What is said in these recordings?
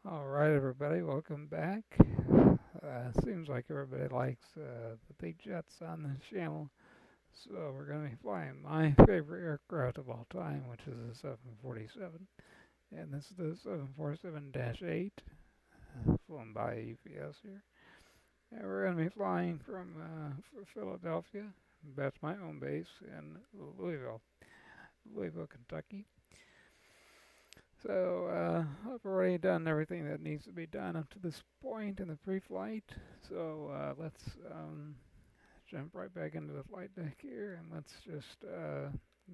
All right, everybody, welcome back. Seems like everybody likes the big jets on this channel, so we're going to be flying my favorite aircraft of all time, which is the 747, and this is the 747-8, flown by UPS here. And we're going to be flying from Philadelphia. That's my home base in Louisville, Kentucky. So I've already done everything that needs to be done up to this point in the pre-flight. So let's jump right back into the flight deck here, and let's just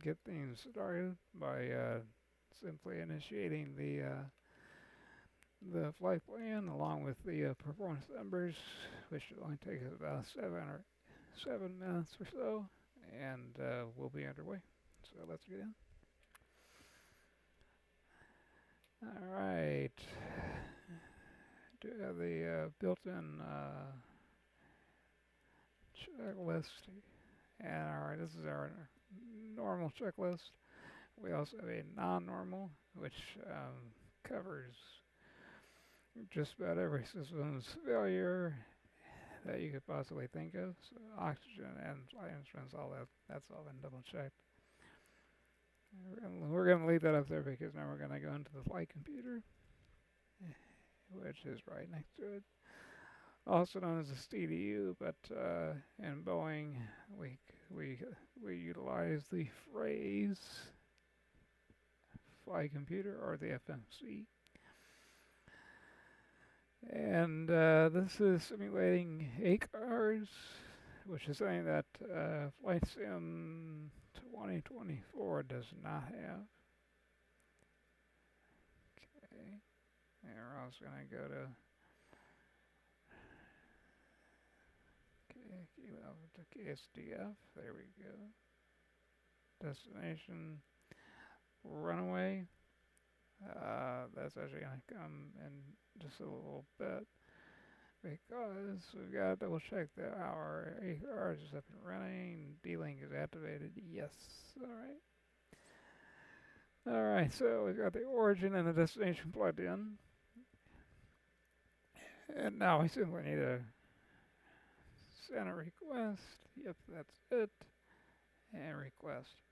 get things started by simply initiating the flight plan along with the performance numbers, which should only take us about 7 minutes or so, and we'll be underway. So let's get in. All right. Do have the built-in checklist. And alright, this is our normal checklist. We also have a non-normal, which covers just about every system's failure that you could possibly think of. So oxygen and flight instruments, all that's all been double checked. We're gonna leave that up there because now we're gonna go into the flight computer, which is right next to it, also known as a CDU, but in Boeing we we we utilize the phrase flight computer or the FMC. And this is simulating 8 cars, which is something that Flight Sim 2024 does not have. Okay, and we're also going to go to KSDF. There we go. Destination runaway. That's actually going to come in just a little bit because we've got to double check that our AR is up and running. D-Link is activated. Yes. All right. So we've got the origin and the destination plugged in, and now we simply need to send a request. Yep, that's it. And request.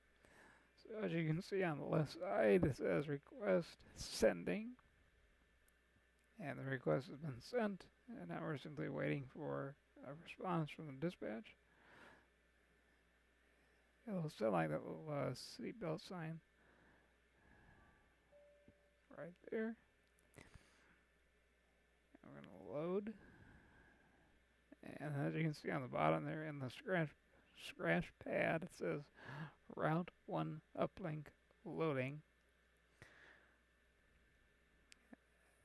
So as you can see on the left side, it says request sending. And the request has been sent. And now we're simply waiting for a response from the dispatch. It'll sound like that little seatbelt sign right there. And we're going to load. And as you can see on the bottom there in the scratch pad, it says Route 1 uplink loading.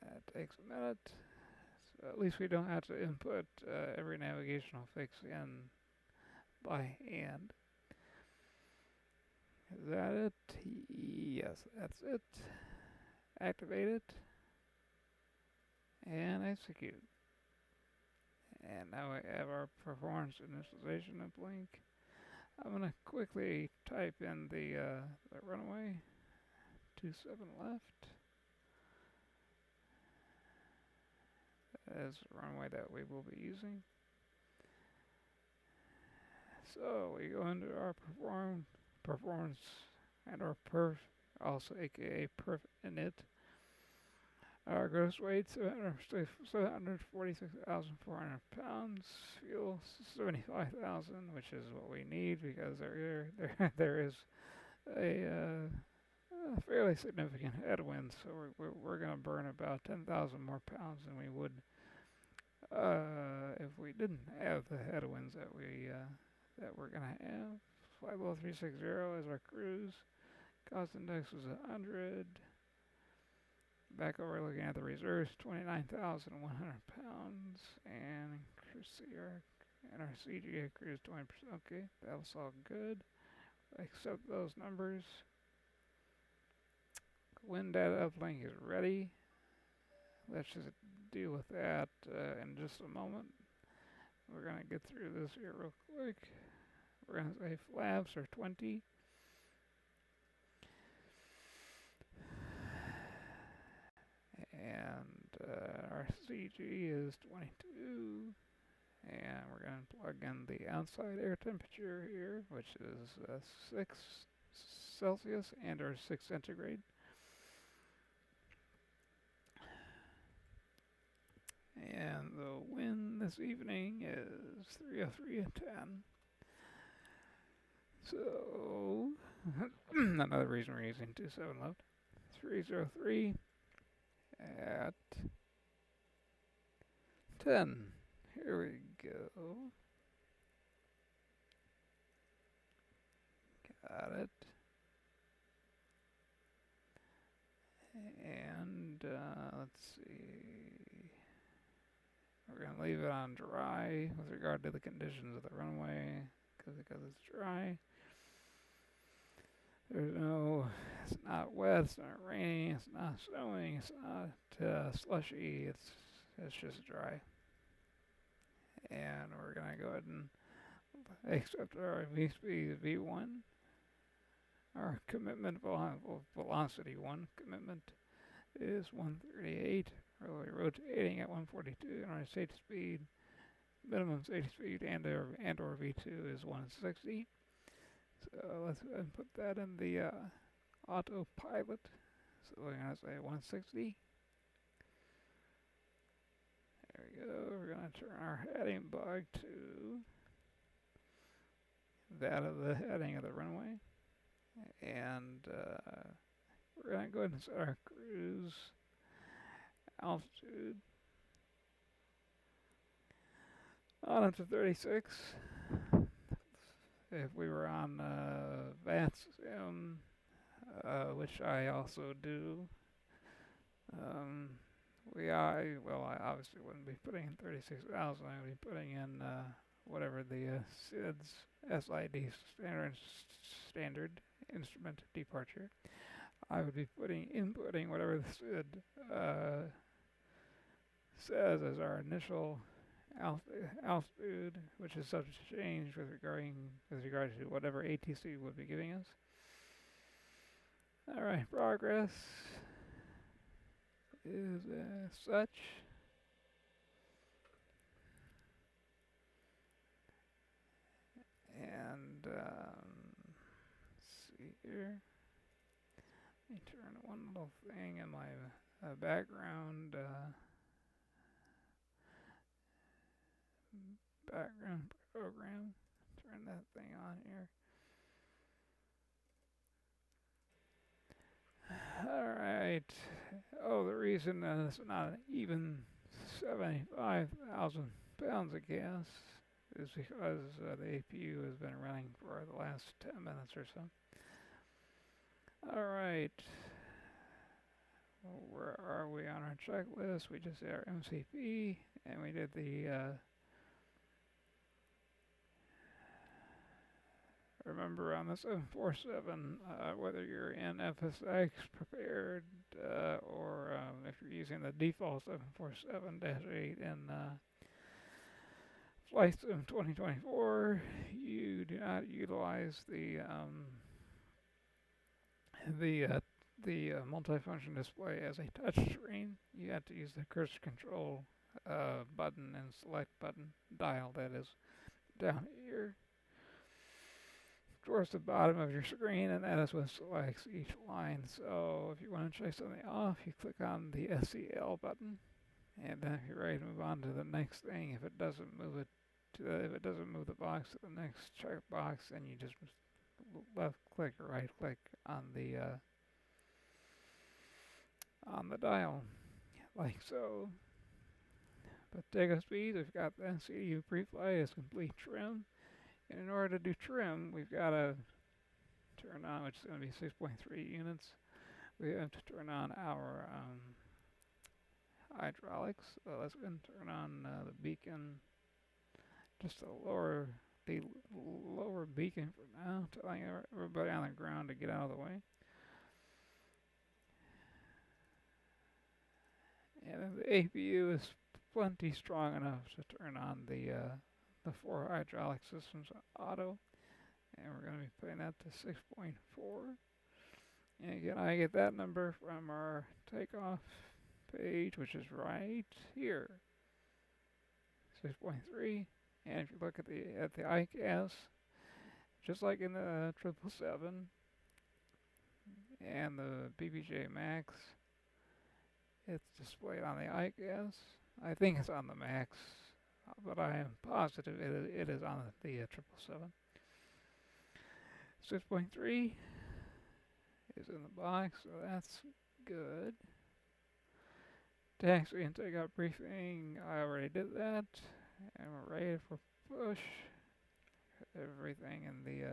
That takes a minute. So at least we don't have to input every navigational fix in by hand. Is that it? Yes, that's it. Activate it. And execute. And now we have our performance initialization uplink. I'm going to quickly type in the runway. 27 left. That is the runway that we will be using. So we go into our performance and our perf, also aka perf init. Our gross weight 746,400 pounds. Fuel 75,000, which is what we need because there is a fairly significant headwind. So we're going to burn about 10,000 more pounds than we would if we didn't have the headwinds that we're going to have. 50360 is our cruise. Cost index was 100. Back over looking at the reserves, 29,100 pounds, and our CGA cruise 20%. Okay, that was all good. Accept those numbers. Wind data uplink is ready. Let's just deal with that in just a moment. We're going to get through this here real quick. We're going to say flaps are 20. And CG is 22. And we're going to plug in the outside air temperature here, which is 6 Celsius and or 6 centigrade. And the wind this evening is 303 at 10. So, another reason we're using 27 load. 303 at 10. Here we go. Got it. And let's see. We're going to leave it on dry with regard to the conditions of the runway because it's dry. There's no, it's not wet, it's not raining, it's not snowing, it's not slushy, it's just dry. And we're going to go ahead and accept our V-speed V1. Our commitment velocity 1 commitment is 138. We're rotating at 142, and our safety speed, minimum safety speed and or V2 is 160. So let's go ahead and put that in the autopilot. So we're going to say 160. There we go. We're going to turn our heading bug to that of the heading of the runway. And we're going to go ahead and set our cruise altitude on up to 36. If we were on VATSIM, which I also do, I obviously wouldn't be putting in 36,000. I would be putting in whatever the SID standard instrument departure. I would be inputting whatever the SID says as our initial altitude, which is subject to change with regard to whatever ATC would be giving us. All right, progress is as such. And let's see here. Let me turn one little thing in my background program. Turn that thing on here. Alright. Oh, the reason it's not an even 75,000 pounds of gas is because the APU has been running for the last 10 minutes or so. Alright. Well, where are we on our checklist? We just did our MCP and we did the remember on the 747, whether you're in FSX prepared or if you're using the default 747-8 in Flight Sim 2024, you do not utilize the multifunction display as a touch screen. You have to use the cursor control button and select button dial that is down here towards the bottom of your screen, and that is what selects each line. So if you want to check something off, you click on the SCL button, and then if you're ready to move on to the next thing, if it doesn't move the box to the next check box, then you just left click or right click on the dial, like so. But takeoff speed, we've got the CDU pre-flight is complete trim. And in order to do trim, we've got to turn on, which is going to be 6.3 units. We have to turn on our hydraulics. So let's go and turn on the beacon, just the lower beacon for now, telling everybody on the ground to get out of the way. And then the APU is plenty strong enough to turn on the 4 hydraulic systems auto, and we're going to be putting that to 6.4. And again, I get that number from our takeoff page, which is right here, 6.3. And if you look at the ICAS, just like in the 777 and the BBJ Max, it's displayed on the ICAS. I think it's on the Max, but I am positive it is on the 777. 6.3 is in the box, so that's good. Taxi and takeoff briefing, I already did that, and we're ready for push. Everything in the,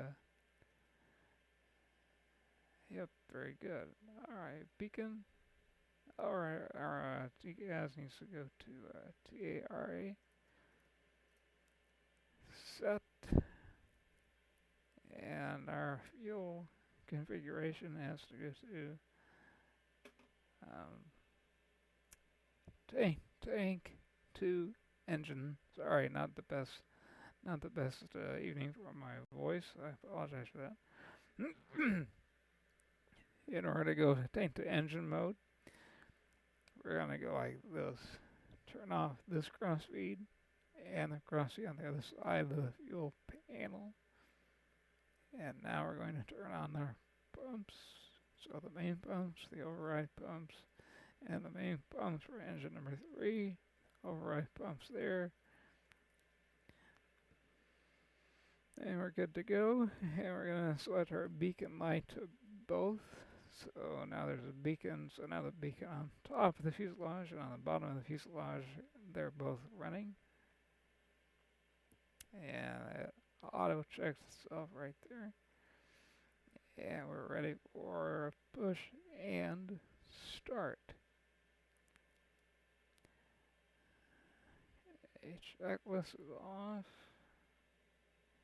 yep, very good. Alright, beacon. Alright, our TCAS needs to go to TARA. Set. And our fuel configuration has to go to tank to engine. Sorry, not the best evening for my voice. I apologize for that. In order to go tank to engine mode, we're gonna go like this. Turn off this cross feed and the cross feed on the other side of the fuel panel. And now we're going to turn on our pumps. So the main pumps, the override pumps, and the main pumps for engine number 3. Override pumps there. And we're good to go. And we're going to select our beacon light to both. So now there's a beacon. So now the beacon on top of the fuselage and on the bottom of the fuselage, they're both running. And it auto checks itself right there. And we're ready for push and start. A checklist is off.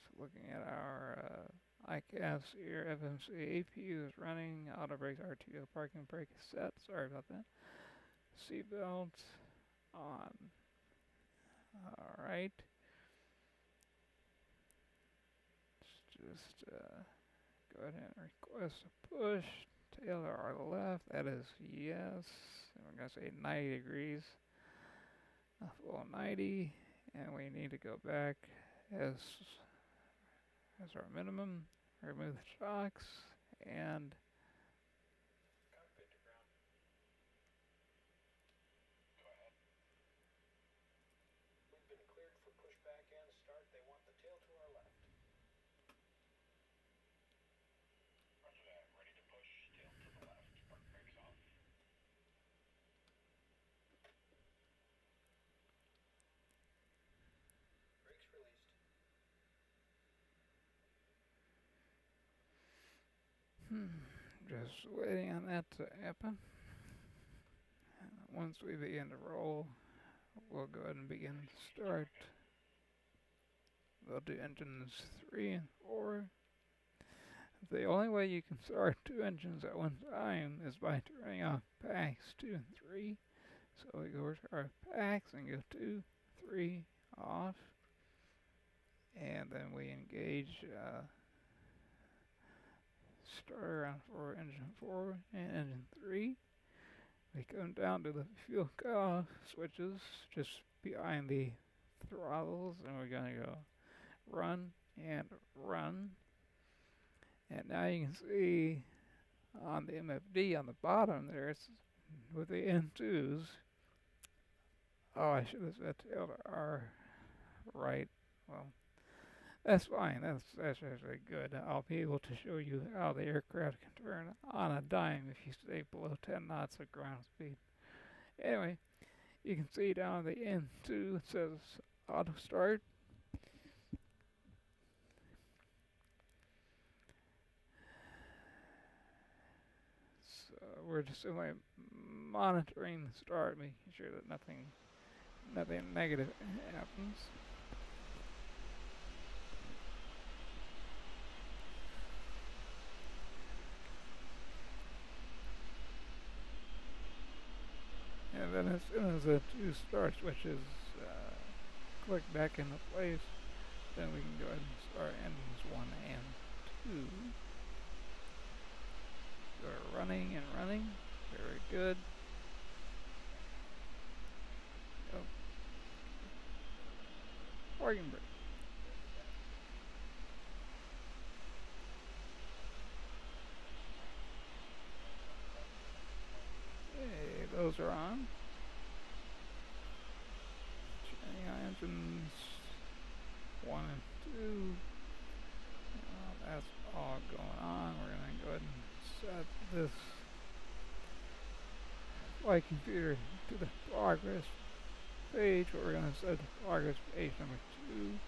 So looking at our ICAS here, FMC APU is running, auto brakes, RTO, parking brake is set. Sorry about that. Seatbelt on. Alright. Just go ahead and request a push. Tail to our left, that is yes. And we're going to say 90 degrees. A full 90. And we need to go back as our minimum. Remove the shocks and cockpit to ground. Go ahead. We've been cleared for pushback and start. They want the tail to our left. Roger that. Ready to push. Tail to the left. Park brakes off. Brakes released. just waiting on that to happen. And once we begin to roll, we'll go ahead and begin to start. We'll do engines 3 and 4. The only way you can start 2 engines at one time is by turning off packs 2 and 3. So we go to our packs and go 2, 3 off. And then we engage starter on engine 4 and engine 3. We come down to the fuel cutoff switches just behind the throttles, and we're going to go run and run. And now you can see on the MFD on the bottom there, it's with the N2s. Oh, I should have said tail to our right. Well, that's fine. That's actually good. I'll be able to show you how the aircraft can turn on a dime if you stay below 10 knots of ground speed. Anyway, you can see down the N2 it says auto start. So we're just simply monitoring the start, making sure that nothing negative happens. And then as soon as the 2 start switches click back into place, then we can go ahead and start engines 1 and 2. We're running and running. Very good. parking brake. Okay, those are on. Checking our engines 1 and 2. That's all going on. We're going to go ahead and set this flight computer to the progress page. We're going to set the progress page number 2.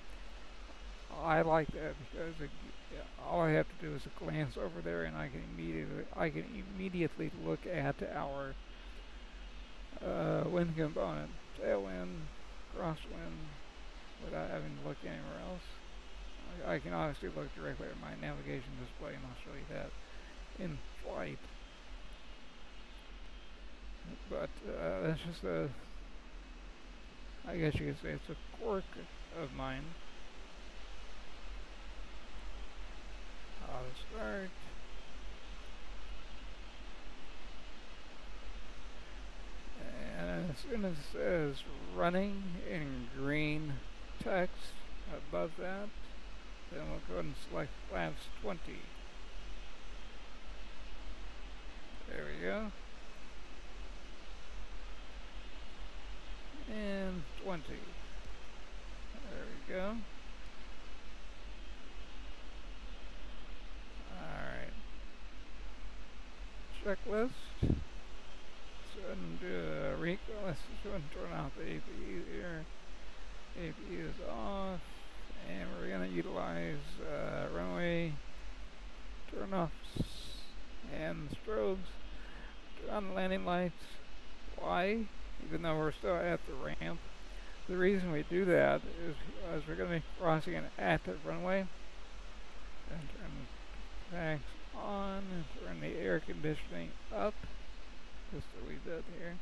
I like that because all I have to do is glance over there, and I can immediately look at our wind component, tailwind, crosswind, without having to look anywhere else. I can obviously look directly at my navigation display, and I'll show you that in flight. But that's just I guess you could say it's a quirk of mine. I'll start. And as soon as it says running in green text above that, then we'll go ahead and select flaps 20. There we go. And 20. There we go. Alright. Checklist. So and do a recall. Let's go ahead and turn off the APU here. APU is off. And we're going to utilize runway turn-offs and strobes. Turn on the landing lights. Why? Even though we're still at the ramp. The reason we do that is because we're going to be crossing an active runway. And turn the packs on and turn the air conditioning up. Just a wee bit here.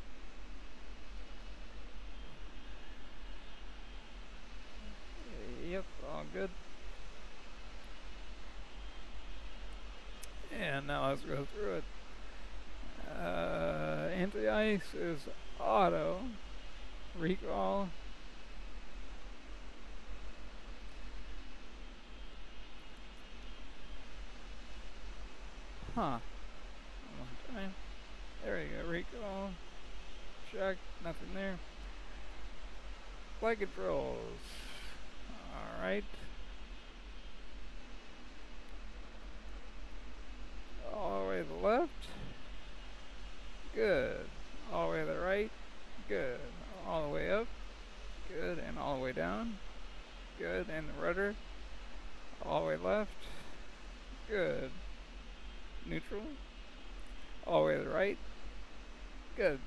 Yep, all good. And now let's go through it. Anti-ice is auto. Recall. One more time. There you go, recall. Check, nothing there. Flight controls. Alright. All the way to the left. Good. All the way to the right. Good. All the way up. Good. And all the way down. Good. And the rudder. All the way left. Good. Neutral. All the way to the right. Good.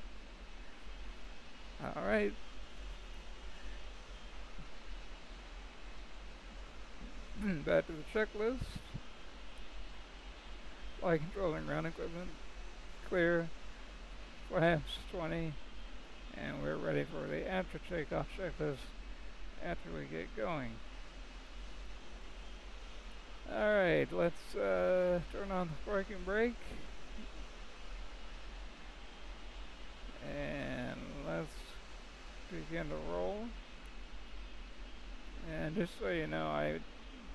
Alright. Back to the checklist. Flight control and ground equipment. Clear. Flaps 20. And we're ready for the after takeoff checklist after we get going. Alright, let's turn on the parking brake. And let's begin to roll. And just so you know,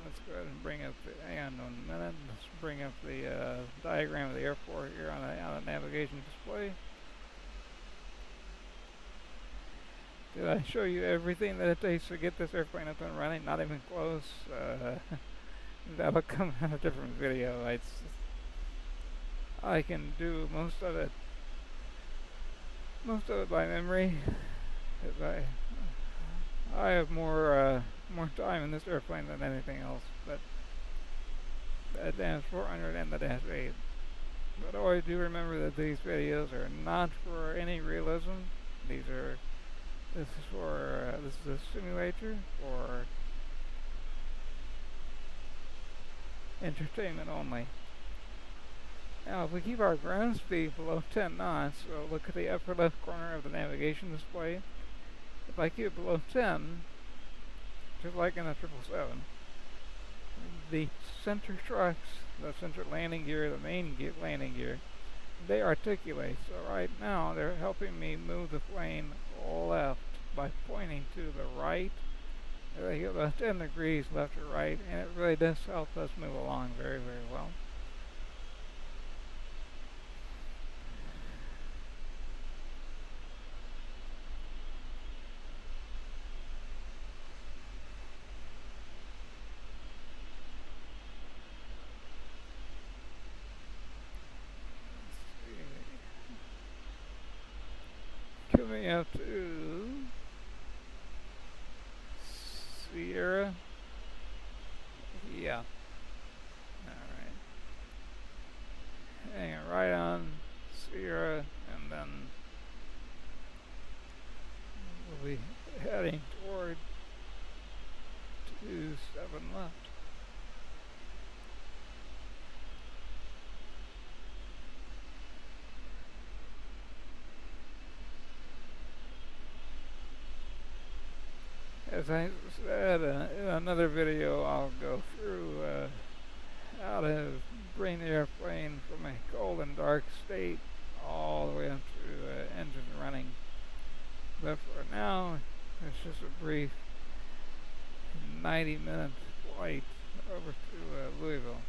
let's go ahead and bring up hang on 1 minute. Let's bring up the diagram of the airport here on the navigation display. Did I show you everything that it takes to get this airplane up and running? Not even close. That'll come in a different video. I can do most of it by memory. I have more time in this airplane than anything else, but the Dash 400 and the Dash 8. But always do remember that these videos are not for any realism. This is a simulator for entertainment only. Now, if we keep our ground speed below 10 knots, so look at the upper left corner of the navigation display. If I keep it below 10, just like in a 777, the center trucks, the center landing gear, the main landing gear, they articulate. So right now, they're helping me move the plane left by pointing to the right They get about 10 degrees left or right, and it really does help us move along very, very well. Coming up to Sierra. Yeah. Alright. Hanging right on Sierra, and then we'll be heading toward 27 left. As I said in another video, I'll go through how to bring the airplane from a cold and dark state all the way up to engine running. But for now, it's just a brief 90-minute flight over to Louisville.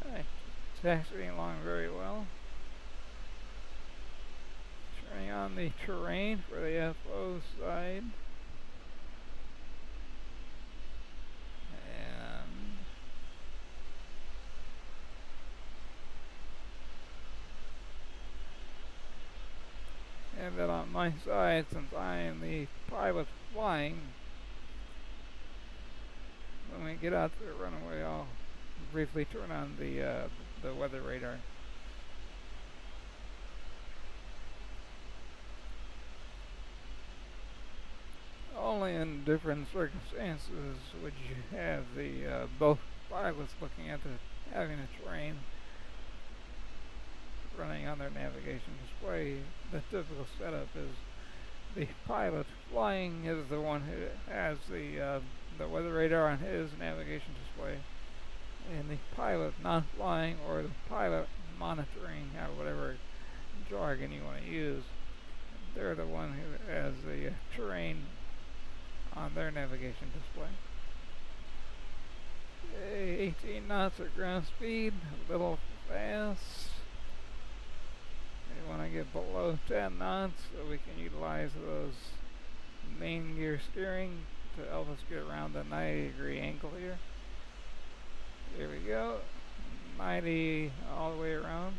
Alright, taxiing along very well. Turning on the terrain for the FO side. And then on my side, since I am the pilot flying, when we get out to the runway, I'll briefly turn on the weather radar. Only in different circumstances would you have the both pilots looking at having the terrain running on their navigation display. The typical setup is the pilot flying is the one who has the weather radar on his navigation display, and the pilot not flying, or the pilot monitoring, or whatever jargon you want to use, they're the one who has the terrain on their navigation display. Okay, 18 knots at ground speed, a little fast. We want to get below 10 knots so we can utilize those main gear steering to help us get around the 90-degree angle here. There we go, 90 all the way around.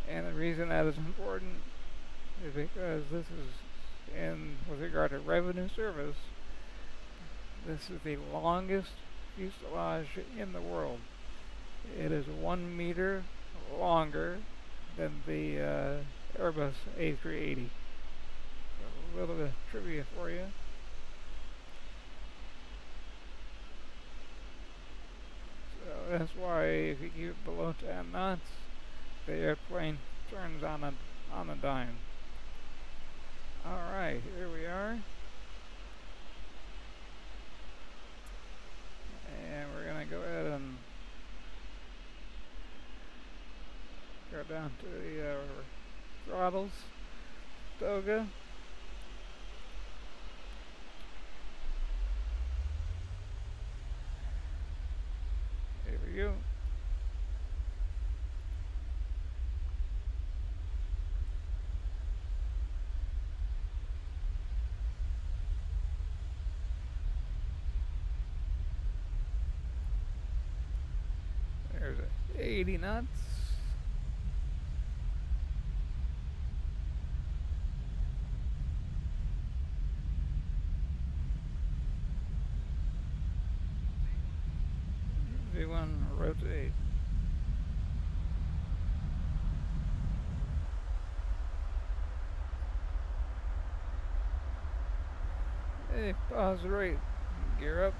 And the reason that is important is because this is, with regard to revenue service, this is the longest fuselage in the world. It is 1 meter longer than the Airbus A380. So a little bit of trivia for you. So that's why if you keep it below 10 knots, the airplane turns on a dime. Alright, here we are. And we're going to go ahead and go down to the throttles, toga. Here we go. There's 80 knots. V1 rotate. Hey, pause the rate. Gear up.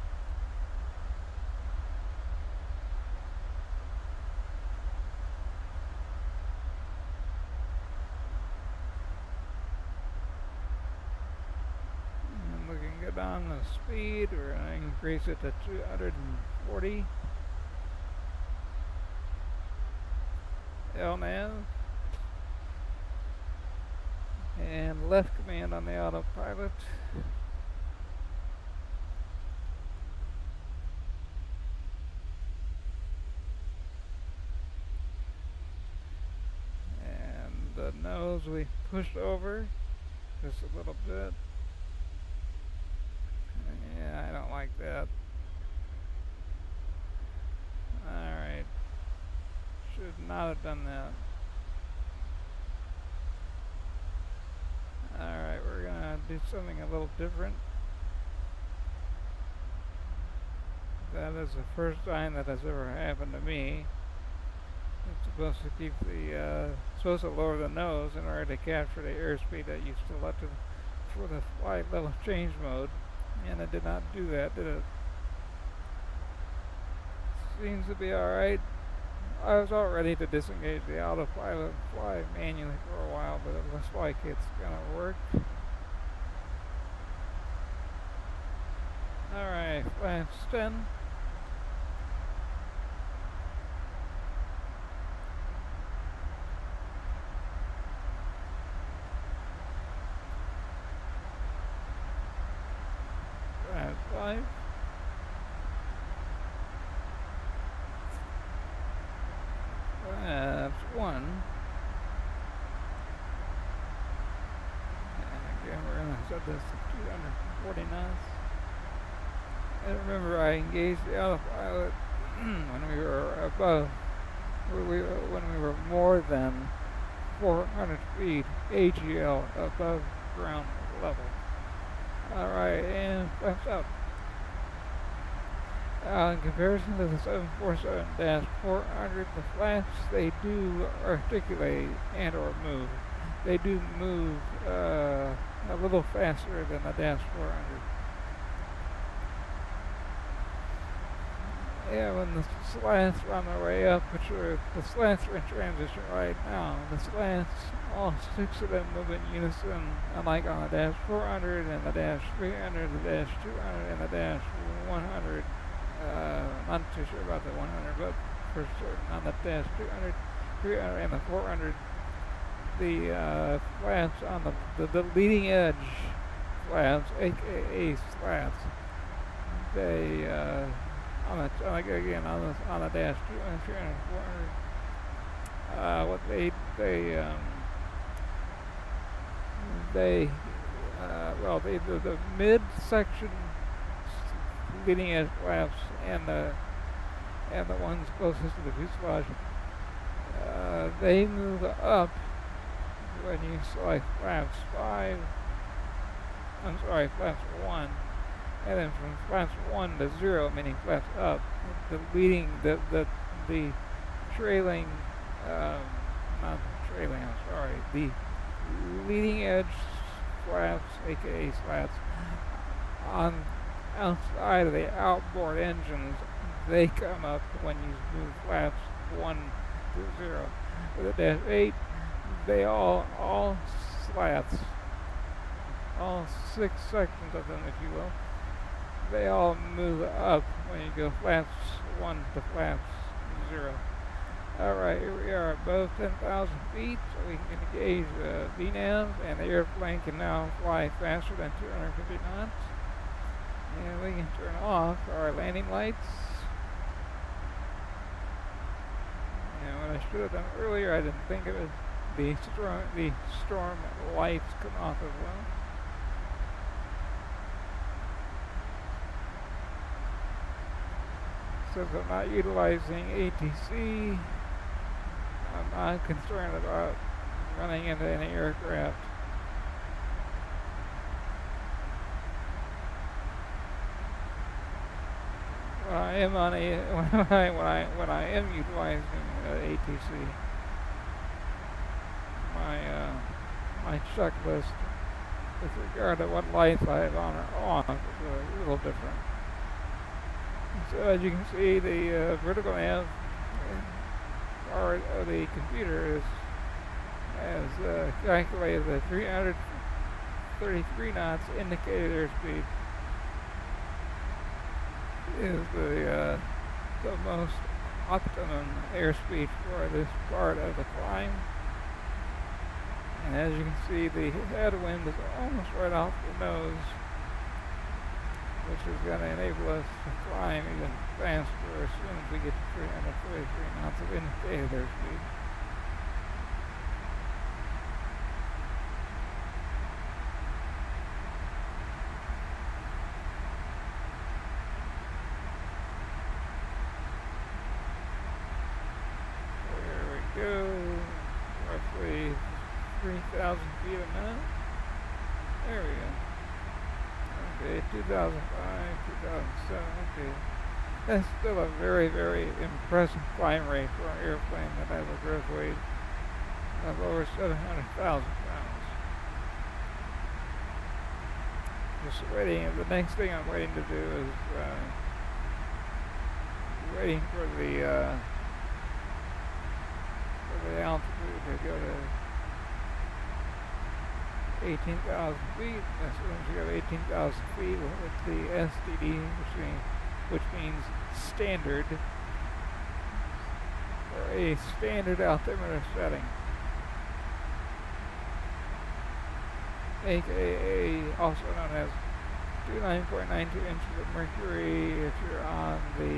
And looking good on the speed. We're going to increase it to 240. LNAV. and left command on the autopilot. And the nose we pushed over just a little bit. Yeah, I don't like that. Alright. Should not have done that. Alright, we're gonna do something a little different. That is the first time that has ever happened to me. It's supposed to keep the, supposed to lower the nose in order to capture the airspeed that you selected for the flight level change mode. And it did not do that, did it? Seems to be alright. I was all ready to disengage the autopilot and fly manually for a while, but it looks like it's gonna work. Alright, flaps 10. Flaps 5. Flaps 1. And again, we're gonna set this to 240 knots. And remember, I engaged the autopilot when we were above, when we were more than 400 feet AGL above ground level. Alright, and flaps out. In comparison to the 747-400, the flaps, they do articulate and or move. They do move a little faster than the -400. Yeah, when the slants are on their way up, which are the slants are in transition right now. The slants, all 6 of them move in unison, unlike on the -400 and the -300, the -200, and the -100. Not too sure about the 100, but for certain on the -200, 300, and the 400, the flaps on the leading edge flaps, aka slats, they on the -200, 300, 400, what the mid section leading edge flaps and the ones closest to the fuselage, they move up when you select flaps 5. I'm sorry, flaps 1. And then from flaps 1 to 0, meaning flaps up, the trailing, not trailing, I'm sorry, the leading edge flaps, aka slats, on outside of the outboard engines, they come up when you move flaps 1 to 0. With the -8, they all slats, all 6 sections of them, if you will, they all move up when you go flaps 1 to flaps 0. Alright, here we are above 10,000 feet, so we can engage VNAV, and the airplane can now fly faster than 250 knots. And we can turn off our landing lights. And what I should have done earlier, I didn't think of it, the storm lights come off as well. Since I'm not utilizing ATC, I'm not concerned about running into any aircraft. When I am on when I am utilizing ATC, my checklist with regard to what lights I have on or off is a little different. So as you can see, the vertical nav part of the computer has calculated the 333 knots indicated airspeed is the most optimum airspeed for this part of the climb. And as you can see, the headwind is almost right off the nose, which is going to enable us to climb even faster as soon as we get to 333 knots of indicator speed. There we go, roughly 3,000 feet a minute. There we go. Okay, 2005, 2007, okay. That's still a very, very impressive climb rate for an airplane that has a gross weight of over 700,000 pounds. Just waiting, the next thing I'm waiting to do is waiting for the altitude to go to 18,000 feet. As soon as you have 18,000 feet, we'll hit the STD, which means standard, or a standard altimeter setting, aka also known as 29.92 inches of mercury if you're on the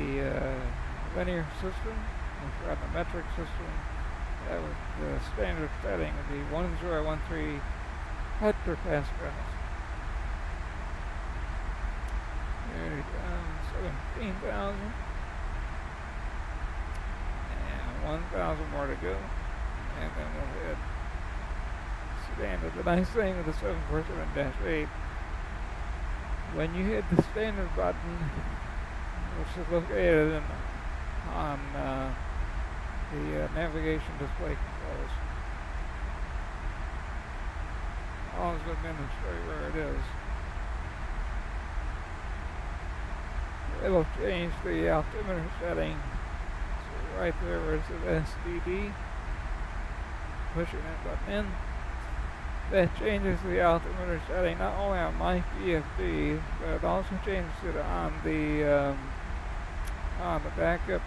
linear system. If you're on the metric system, that would, the standard setting would be 1013 hectopascals. There we go, 17,000. And 1,000 more to go. And then we'll hit standard. The nice thing with the 747-8, when you hit the standard button, which is located on the navigation display controls, I'll zoom in and show you where it is. It'll change the altimeter setting. So right there where it says SDD, pushing that button in, that changes the altimeter setting not only on my PFD, but it also changes it on the backup,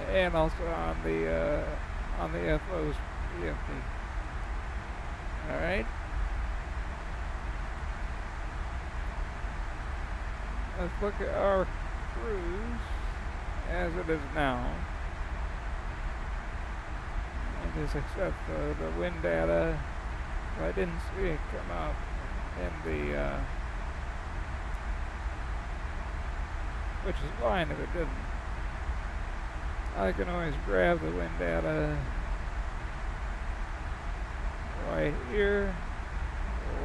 and also on the FO's PFD. All right. Let's look at our cruise as it is now. And just accept the wind data. I didn't see it come out in the, which is fine if it didn't. I can always grab the wind data right here,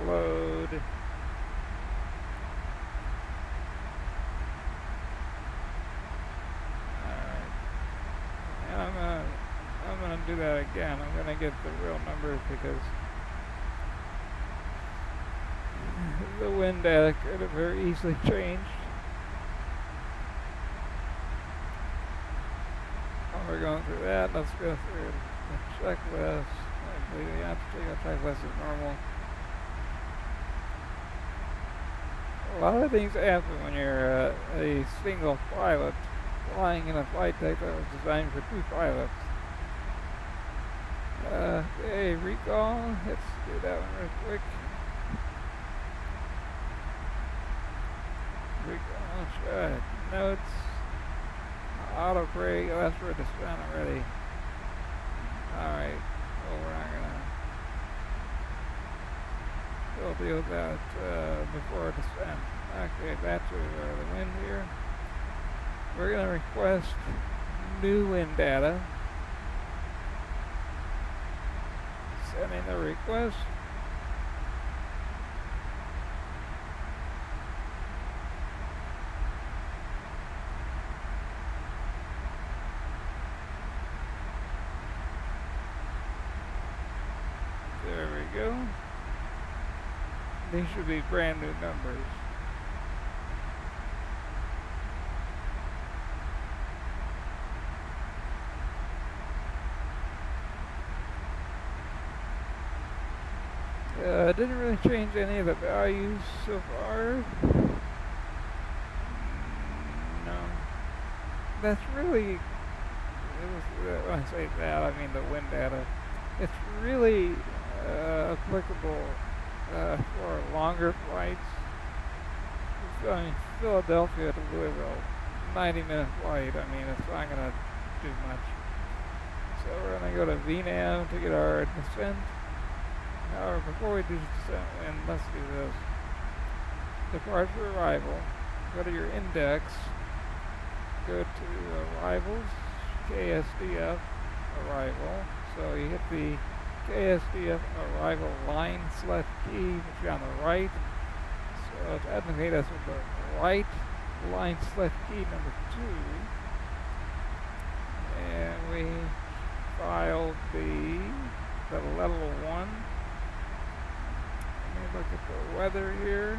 load. I'm gonna do that again. I'm gonna get the real numbers because the wind data could have very easily changed. While we're going through that, let's go through the checklist. I believe the application checklist is normal. A lot of things happen when you're a single pilot flying in a flight type that was designed for two pilots. Okay, recall. Let's do that one real quick. Recall, check. Notes. Auto brake. Oh, that's for descent already. Alright. Well, we're not gonna. We'll deal with that before descent. Okay, that's the wind here. We're going to request new wind data. Sending the request. There we go. These should be brand new numbers. Didn't really change any of the values so far. No. That's really, when I say that, I mean the wind data. It's really applicable for longer flights. I mean, Philadelphia to Louisville, 90-minute flight. I mean, it's not going to do much. So we're going to go to VNAV to get our descent. However, before we do descent, and let's do this. Departure arrival. Go to your index. Go to arrivals, KSDF arrival. So you hit the KSDF arrival line select key, which is on the right. So technically that's with the right line select key number 2. And we filed the level 1. Let me look at the weather here.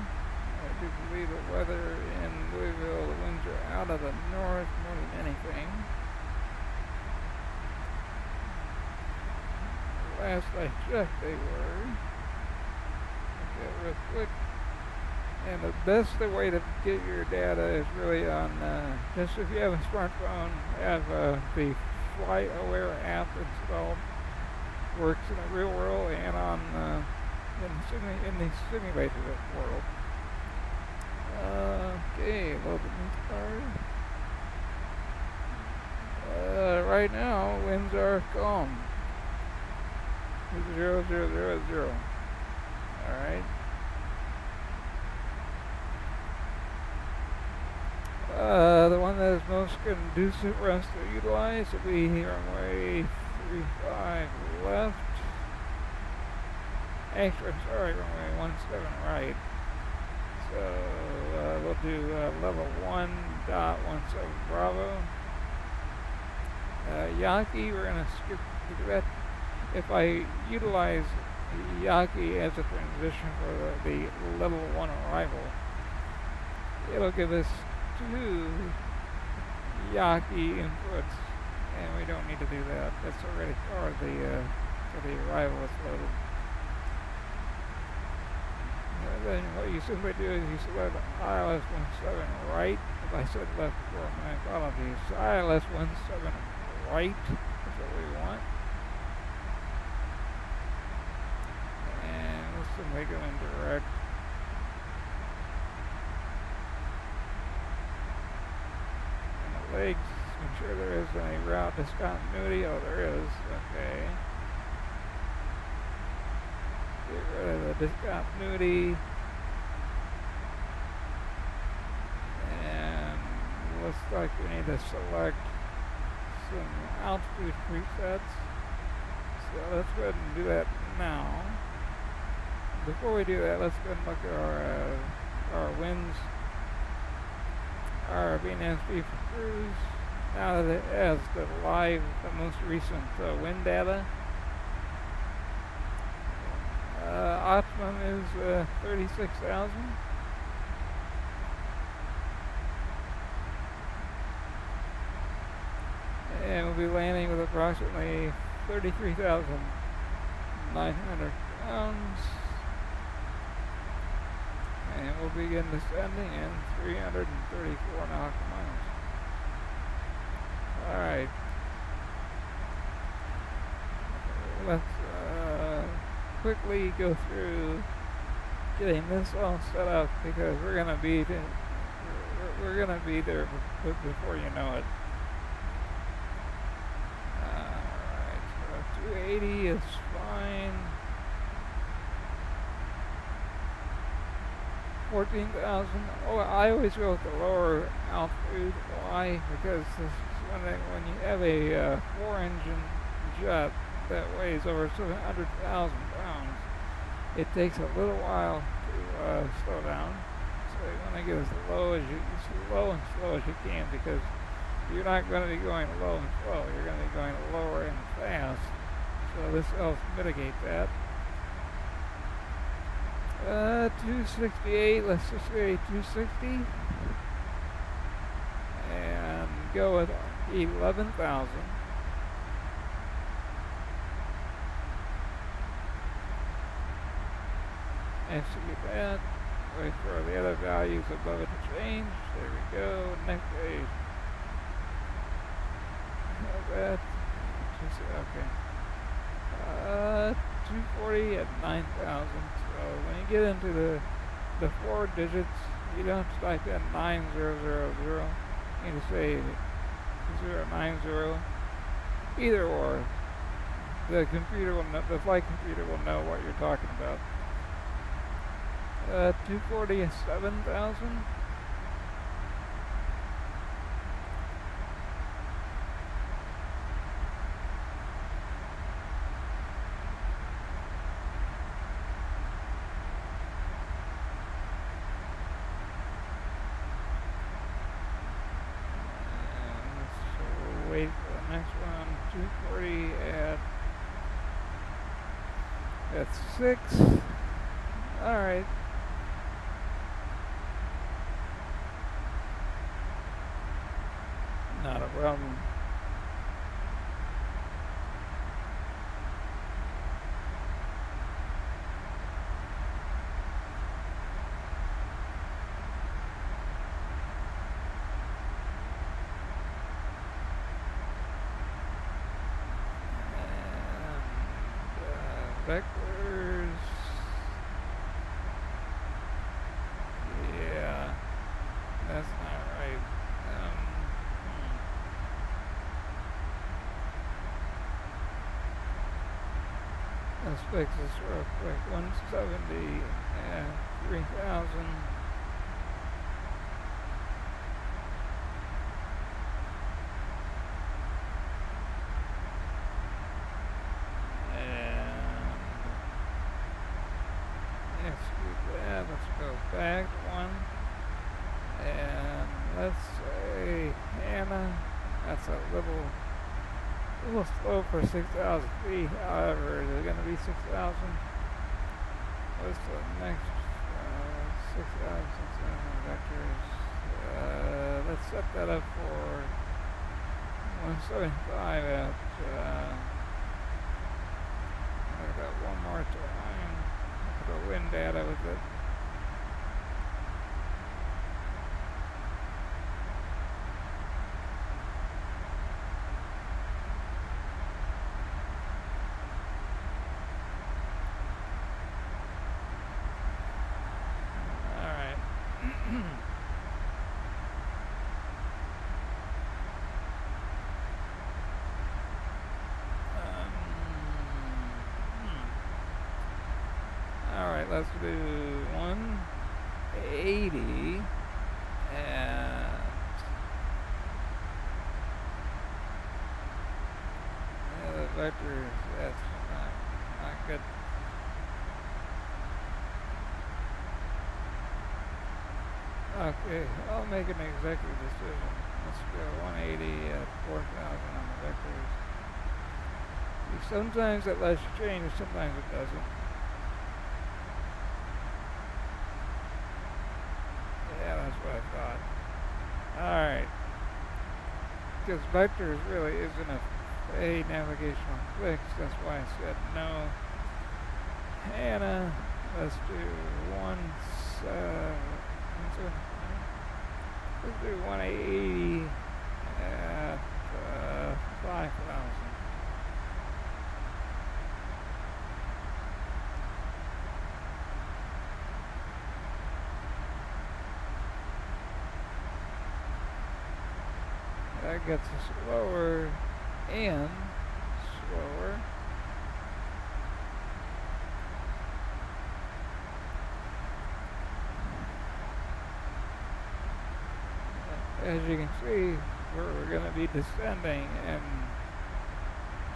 I do believe the weather in Louisville, the winds are out of the north more than anything. Last I checked, they were. Okay, real quick. And the best way to get your data is really on, just if you have a smartphone, have the Flight Aware app installed. Works in the real world and on in the simulated world. Okay, load the new card. Right now, winds are calm. 0, 0, 0, 0. Alright. The one that is most conducive for us to utilize will be runway 35 left. Actually, I'm sorry, runway 17 right. So we'll do level 1.17 Bravo. Yaki, we're going to skip that. If I utilize Yaki as a transition for the level 1 arrival, it'll give us 2 Yaki inputs, and we don't need to do that. That's already part of the arrival that's loaded. Then what you simply do is you select ILS 17 right. If I said left before, my apologies. ILS 17 right is what we want. And we'll simply go in direct. And the legs, make sure there is any route discontinuity. Oh, there is. Okay. Get rid of the discontinuity. And looks like we need to select some altitude presets. So let's go ahead and do that now. Before we do that, let's go and look at our winds, our VNSP for cruise. Now that it has the most recent wind data. Optimum is 36,000. And we'll be landing with approximately 33,900 pounds. And we'll begin descending in 334 nautical miles. Alright. Let's quickly go through getting this all set up because we're gonna be there before you know it. Alright, so 280 is fine. 14,000. Oh, I always go with the lower altitude. Why? Because when you have a 4-engine jet that weighs over 700,000 pounds, it takes a little while to slow down. So you want to get as low and slow as you can because you're not going to be going low and slow. You're going to be going lower and fast. So this helps mitigate that. 268. Let's just say 260, and go with 11,000. Execute that. Wait for the other values above it to change. There we go. Next page. Have that. Okay. 240 at 9,000. So when you get into the four digits, you don't have to type in 9000. You just say 090. Either or, the computer will know, the flight computer will know what you're talking about. 240 is 7,000. So wait for the next one. 240 at 6. All right. Not a problem. And vectors. Yeah, that's not right. Let's fix this real quick. 170 and 3,000. And let's do that. Let's go back one. And let's say Hannah. That's a little slow for 6,000 feet. However, is it going to be 6,000? What's the next 6,000 vectors? Let's set that up for 175 at. I got one more time. Look at the wind data with it. Alright, let's do 180 and the vectors, that's not good. Okay, I'll make an executive decision. Let's go 180 at 4,000 on the vectors. Sometimes it lets you change, sometimes it doesn't. Yeah, that's what I thought. Alright. Because vectors really isn't a navigational fix, that's why I said no. Hannah, let's do 180 at 5,000. That gets us slower and slower. As you can see, we're going to be descending in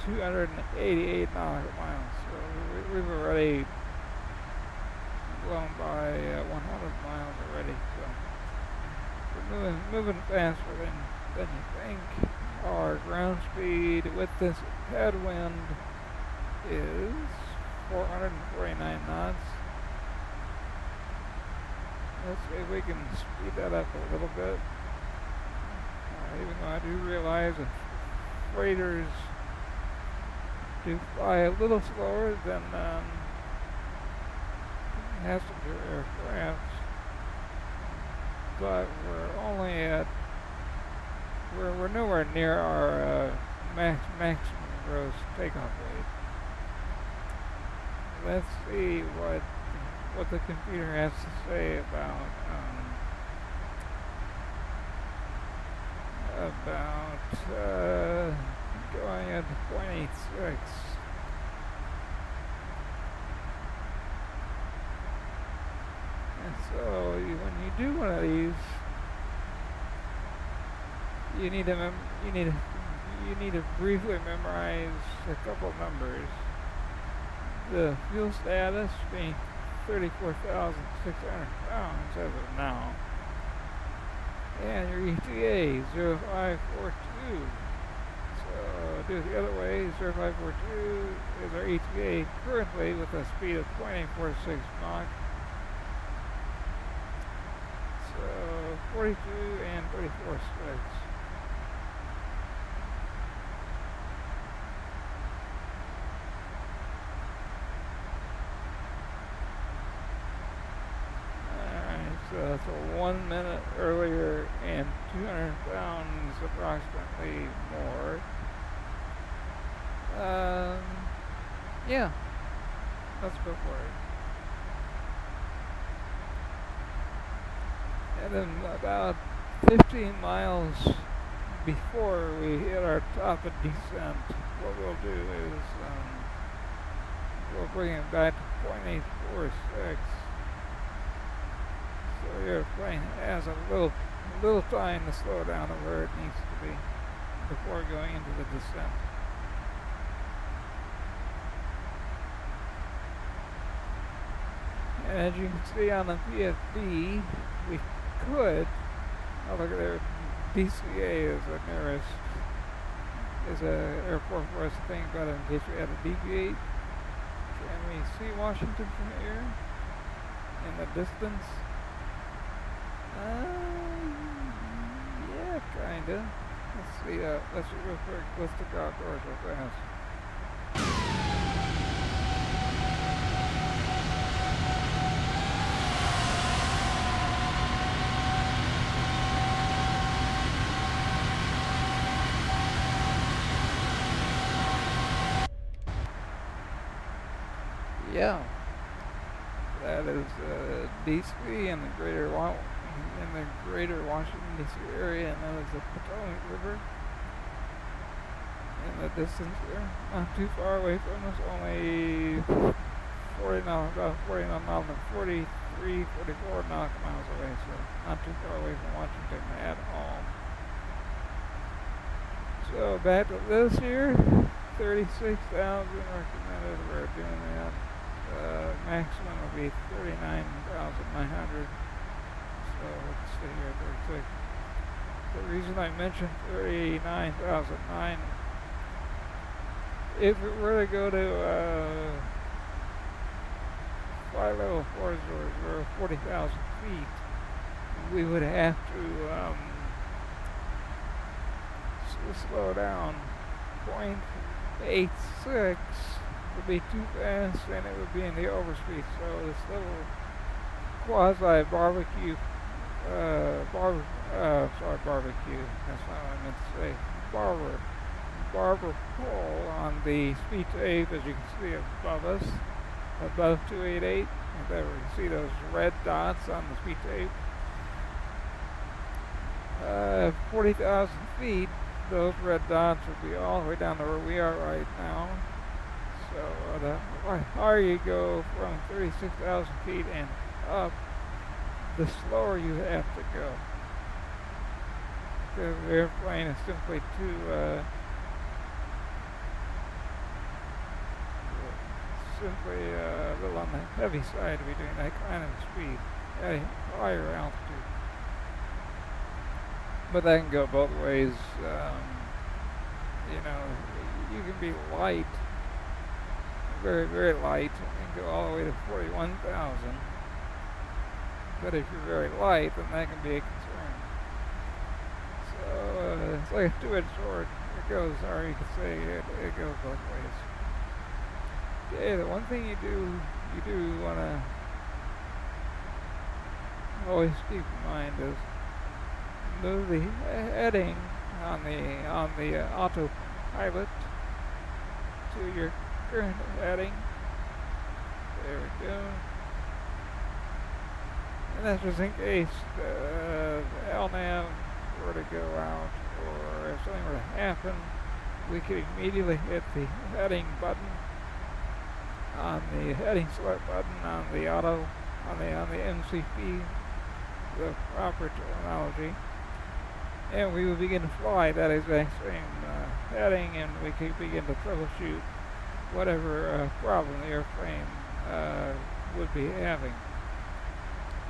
288 nautical miles. So we've already blown by 100 miles already. So we're moving faster than you think. Our ground speed with this headwind is 449 knots. Let's see if we can speed that up a little bit. Even though I do realize that freighters do fly a little slower than passenger aircraft, but we're nowhere near our maximum gross takeoff weight. let's see what the computer has to say about going at 0.86. And so when you do one of these, you need to briefly memorize a couple numbers. The fuel status being 34,600 pounds as of now. And your ETA 0542. So do it the other way. 0542 is our ETA currently with a speed of 0.846 Mach. So 42 and 34 sticks. So that's 1 minute earlier and 200 pounds approximately more. Yeah, let's go for it. And then about 15 miles before we hit our top of descent, what we'll do is we'll bring it back to 0.846. So the airplane has a little time to slow down to where it needs to be before going into the descent. And as you can see on the PFD, we could, oh look at there, DCA is the nearest, is an airport for us to think about in case we had to deviate. Can we see Washington from here in the distance? Yeah, kinda. Let's see, let's real quick, let's look outdoors real fast. Yeah, that is DC in the greater Washington DC area, and that is the Potomac River in the distance there. Not too far away from us, only 44 nautical miles away, so not too far away from Washington at all. So back to this here, 36,000 recommended. We're doing that. Maximum will be 39,900. So let's see here, 36. The reason I mentioned 39,009, if it were to go to 5 level 4s or 40,000 feet, we would have to slow down. 0.86 would be too fast, and it would be in the overspeed. So this little quasi barbecue, barbecue. That's not what I meant to say. Barber pole on the speed tape, as you can see above us, above 288. If ever you see those red dots on the speed tape, 40,000 feet. Those red dots would be all the way down to where we are right now. So the higher you go from 36,000 feet and up, the slower you have to go. The airplane is simply too simply a little on the heavy side to be doing that kind of speed at a higher altitude. But that can go both ways. You know, you can be light, very, very light, and go all the way to 41,000. But if you're very light, then that can be a concern. So it's like a two-edged sword. It goes, or you could say it goes both ways. Okay, the one thing you do want to always keep in mind is move the heading on the autopilot to your current heading, There we go. And that's just in case the LNAV were to go out or if something were to happen, we could immediately hit the heading button on the heading select button on the auto, on the MCP, the proper terminology, and we would begin to fly that exact same heading, and we could begin to troubleshoot whatever problem the airplane would be having,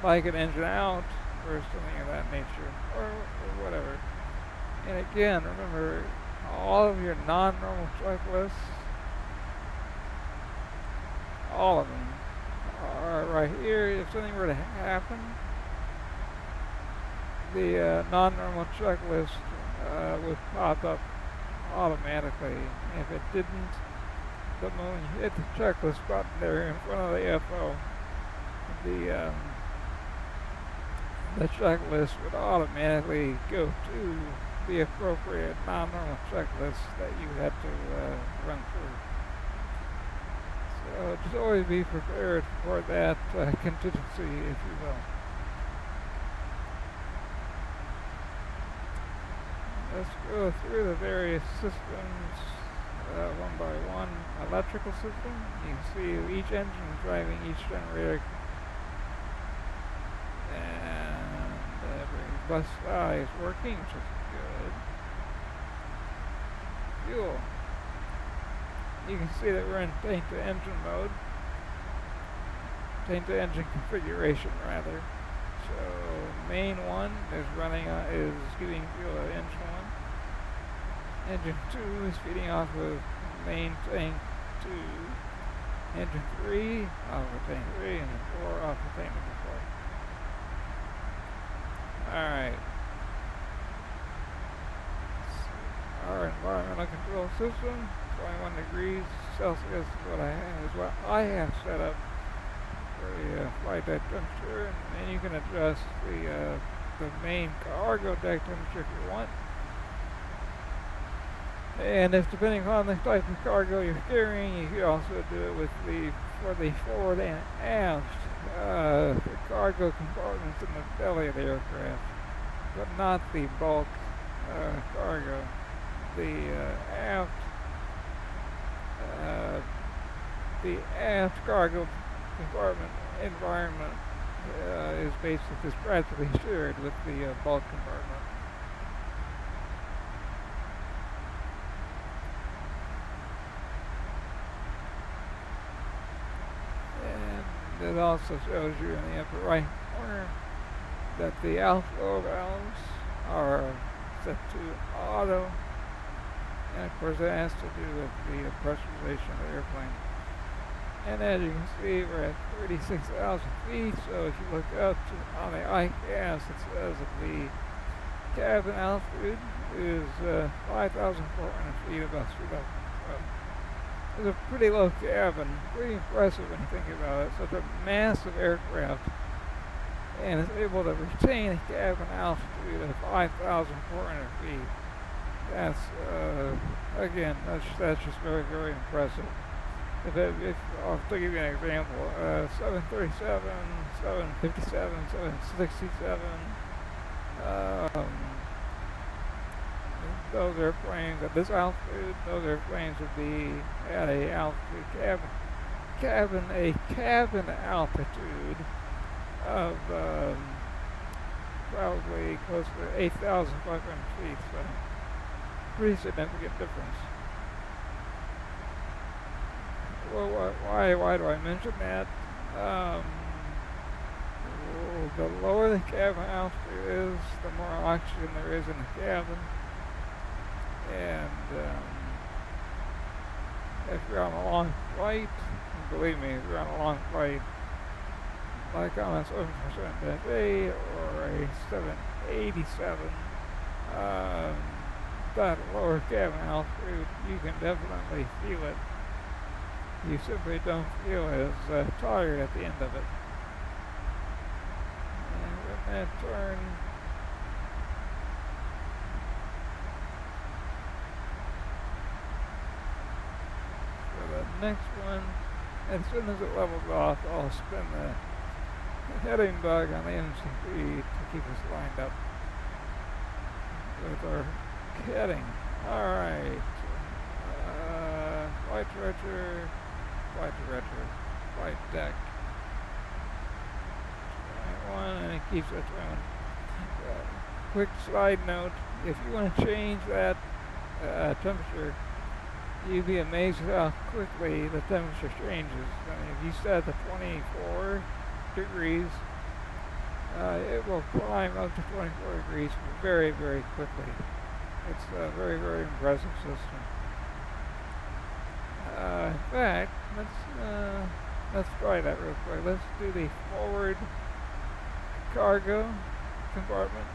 like an engine out or something of that nature, or whatever. And again, remember, all of your non-normal checklists, all of them, are right here. If something were to happen, the non-normal checklist would pop up automatically. If it didn't, the moment you hit the checklist button there in front of the FO, the checklist would automatically go to the appropriate non-normal checklist that you had to run through. So just always be prepared for that contingency, if you will. Let's go through the various systems one by one. Electrical system, you can see each engine is driving each generator, and every bus eye is working, which is good. Fuel, you can see that we're in paint-to-engine mode, paint-to-engine configuration rather. So main one is running, is giving fuel to engine one. Engine 2 is feeding off of main tank 2. Engine 3 off of tank 3, and then 4 off of tank number 4. Alright. Our environmental control system, 21 degrees Celsius is what I have set up for the flight deck temperature, and you can adjust the main cargo deck temperature if you want. And if depending on the type of cargo you're carrying, you can also do it with for the forward and aft the cargo compartments in the belly of the aircraft, but not the bulk cargo. The aft cargo compartment environment is practically shared with the bulk compartment. And it also shows you in the upper right corner that the outflow valves are set to auto, and of course that has to do with the pressurization of the airplane. And as you can see, we're at 36,000 feet, so if you look up on the ICAS, it says that the cabin altitude is 5,400 feet above sea level. So it's a pretty low cabin, pretty impressive when you think about it. Such a massive aircraft, and it's able to retain a cabin altitude of 5,400 feet. That's, again, that's just very, very impressive. I'll give you an example, 737, 757, 767, those airplanes at this altitude, those airplanes would be at a altitude cabin altitude of probably close to 8,500 feet, so pretty significant difference. Well, why do I mention that? The lower the cabin altitude is, the more oxygen there is in the cabin. And if you're on a long flight, believe me, if you're on a long flight, like on a 747-A or a 787, that lower cabin altitude, you can definitely feel it. You simply don't feel as tired at the end of it. And when that turn, for the next one, as soon as it levels off, I'll spin the heading bug on the MCP to keep us lined up with our heading. Alright. Flight director, flight deck. 21, and it keeps it 21. Quick side note, if you want to change that temperature, you'd be amazed how quickly the temperature changes. I mean, if you set it to 24 degrees, it will climb up to 24 degrees very, very quickly. It's a very, very impressive system. In fact, let's try that real quick. Let's do the forward cargo compartment.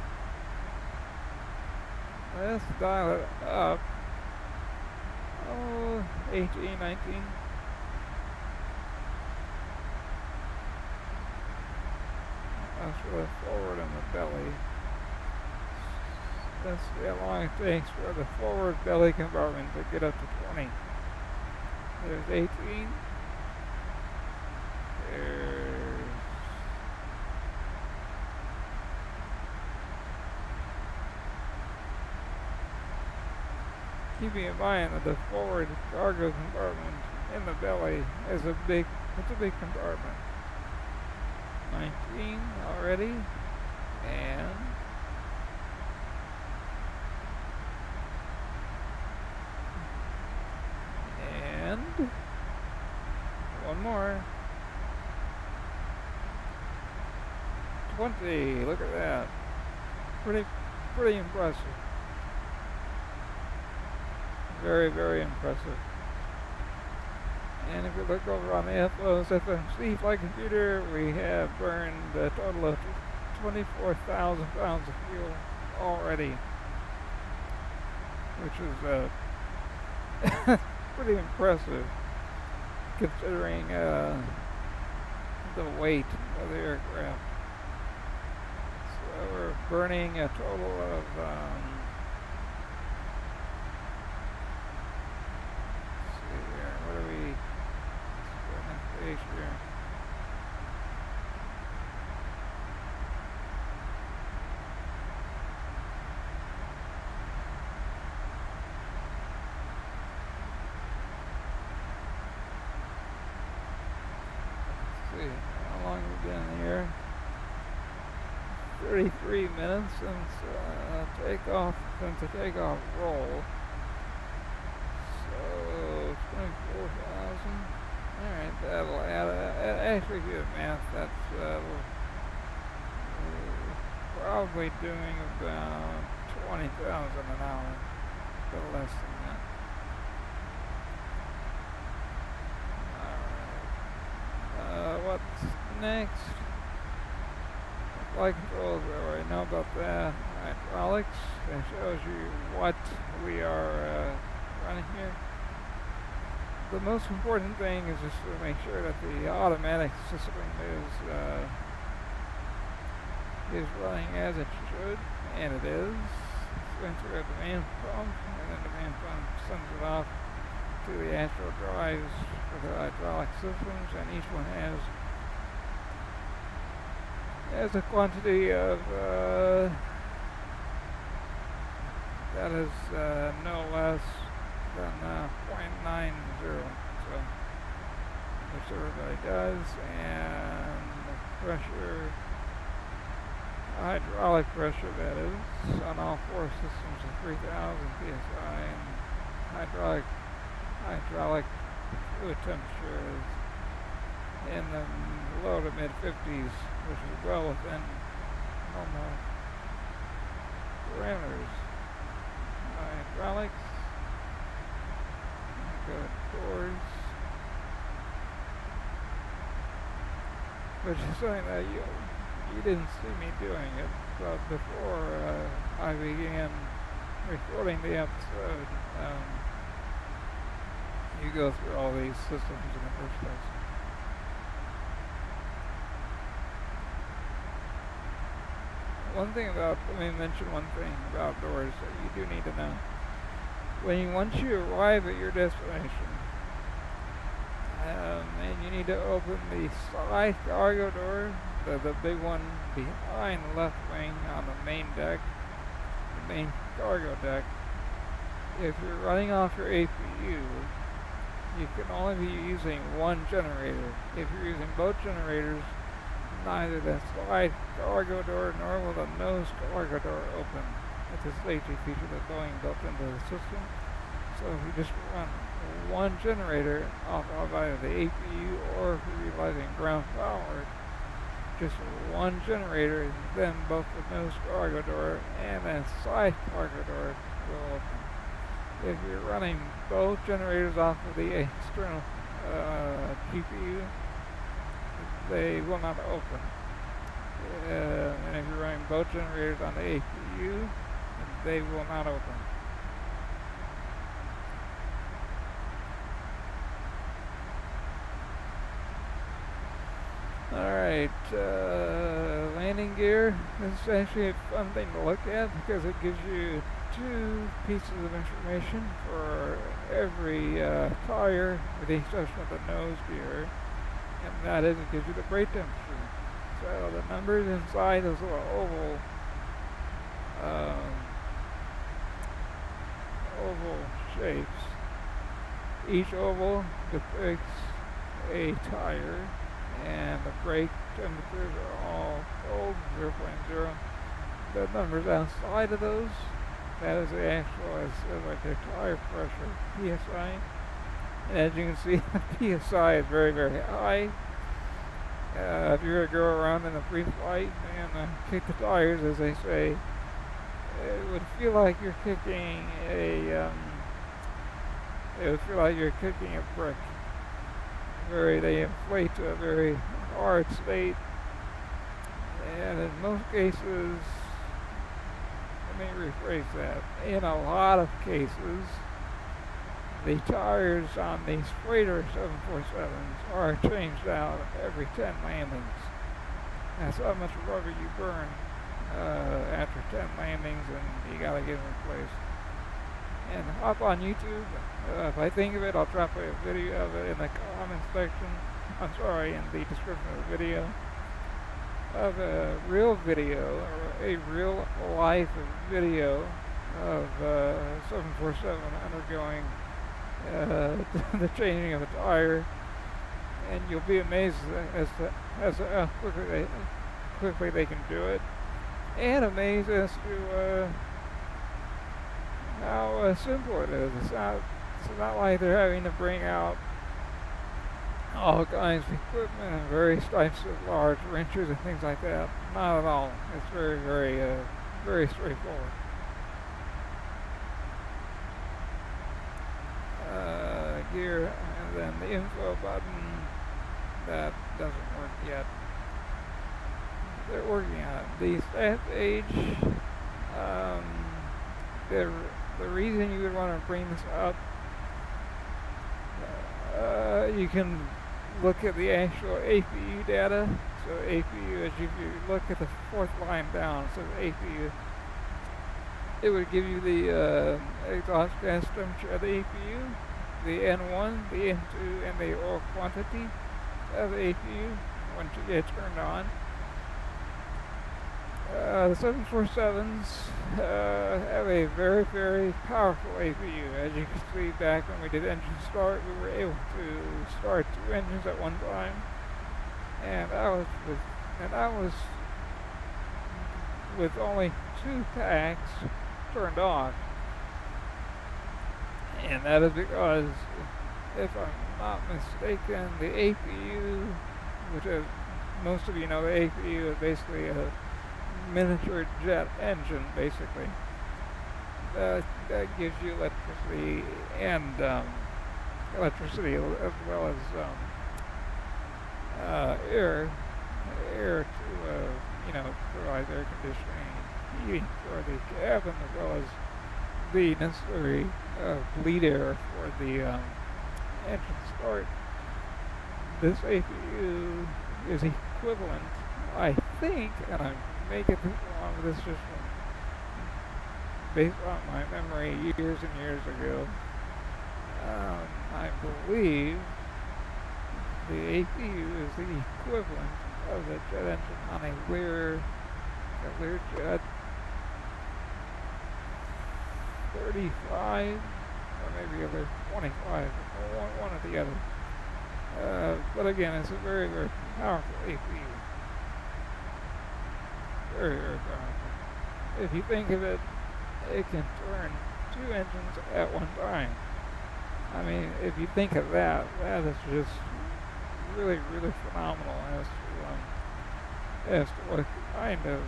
Let's dial it up. 18, 19. That's for the forward and the belly. Let's see how long it takes for the forward belly compartment to get up to 20. There's 18. There's keeping in mind that the forward cargo compartment in the belly is a big compartment. 19 already, and one more. 20. Look at that. Pretty impressive. Very, very impressive. And if you look over on the FSX flight computer, we have burned a total of 24,000 pounds of fuel already, which is pretty impressive considering the weight of the aircraft. So we're burning a total of here. Let's see how long we've been here. 33 minutes since the takeoff roll. So 24,000. Alright, that'll actually do the math. That's probably doing about 20,000 an hour, a little less than that. Alright, what's next? Flight controls, we already know about that. Hydraulics, that shows you what we are running here. The most important thing is just to make sure that the automatic system is running as it should, and it is. It's going through a demand pump, and then the demand pump sends it off to the actual drives for the hydraulic systems, and each one has a quantity of that is no less than 0.90, so which everybody does, and the pressure, hydraulic pressure that is, on all four systems is 3,000 psi, and hydraulic fluid temperature is in the low to mid 50s, which is well within normal parameters. Hydraulics. Go doors, which is something that you didn't see me doing it, but before I began recording the episode, you go through all these systems in the first place. Let me mention one thing about doors that you do need to know. Once you arrive at your destination, And you need to open the side cargo door, the big one behind the left wing on the main deck, the main cargo deck. If you're running off your APU, you can only be using one generator. If you're using both generators, neither the side cargo door nor will the nose cargo door open. It's a safety feature that Boeing built into the system. So if you just run one generator off of either the APU or if you're utilizing ground power, just one generator, then both the nose cargo door and the side cargo door will open. If you're running both generators off of the external GPU, they will not open. And if you're running both generators on the APU, they will not open. Alright, landing gear. This is actually a fun thing to look at because it gives you two pieces of information for every tire, with the exception of the nose gear, and that is it gives you the brake temperature. So the numbers inside those little oval shapes. Each oval depicts a tire, and the brake temperatures are all old 0.0. The numbers outside of those, that is the actual, like the tire pressure, PSI. And as you can see, the PSI is very, very high. If you're going to go around in a pre-flight and kick the tires, as they say, it would feel like you're kicking a brick. They inflate to a very hard state, and in most cases, let me rephrase that, in a lot of cases, the tires on these freighter 747s are changed out every 10 landings. That's how much rubber you burn after 10 landings, and you gotta get them replaced. And hop on YouTube. If I think of it, I'll drop a video of it in the comment section. In the description of the video. Of a real video, or a real life video of 747 undergoing the changing of a tire, and you'll be amazed as to how quickly they can do it, and amazed as to how simple it is. It's not like they're having to bring out all kinds of equipment and various types of large wrenches and things like that. Not at all. It's very, very, very straightforward. Gear, and then the info button, that doesn't work yet. They're working on it. The stat age, the reason you would want to bring this up, you can look at the actual APU data. So APU, if you look at the fourth line down, so APU, it would give you the exhaust gas temperature of the APU, the N1, the N2, and the oil quantity of the APU once you get turned on. The 747s have a very, very powerful APU. As you can see, back when we did engine start, we were able to start 2 engines at one time, and that was with only 2 packs turned off. And that is because, if I'm not mistaken, the APU, which is, most of you know, the APU is basically a miniature jet engine, basically. That gives you electricity and electricity as well as air to provide air conditioning, heating for the cabin, as well as the necessary bleed air for the engine start. This APU is equivalent, I think, and I may get this wrong, but this is just based on my memory years and years ago. I believe the APU is the equivalent of the jet engine on a Learjet 35, or maybe a Lear 25, one or the other. But again, it's a very, very powerful APU. Very, very powerful. If you think of it, it can turn two engines at one time. I mean, if you think of that, that is just really, really phenomenal as to what kind of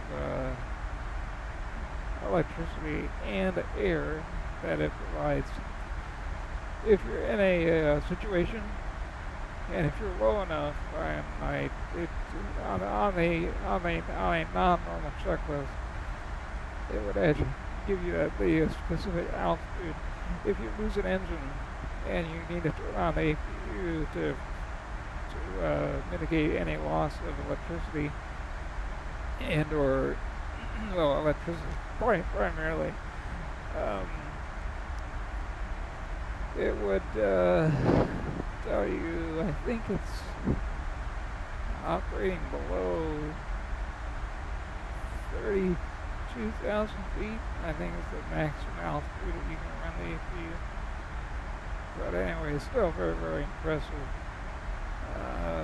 electricity and air that it provides. If you're in a situation, and if you're low enough, on a non-normal checklist, it would actually give you the specific altitude. If you lose an engine and you need to turn on the APU to mitigate any loss of electricity and or well, electricity primarily, it would tell you, I think it's operating below 32,000 feet. I think it's the maximum altitude that you can run the APU. But anyway, it's still very, very impressive.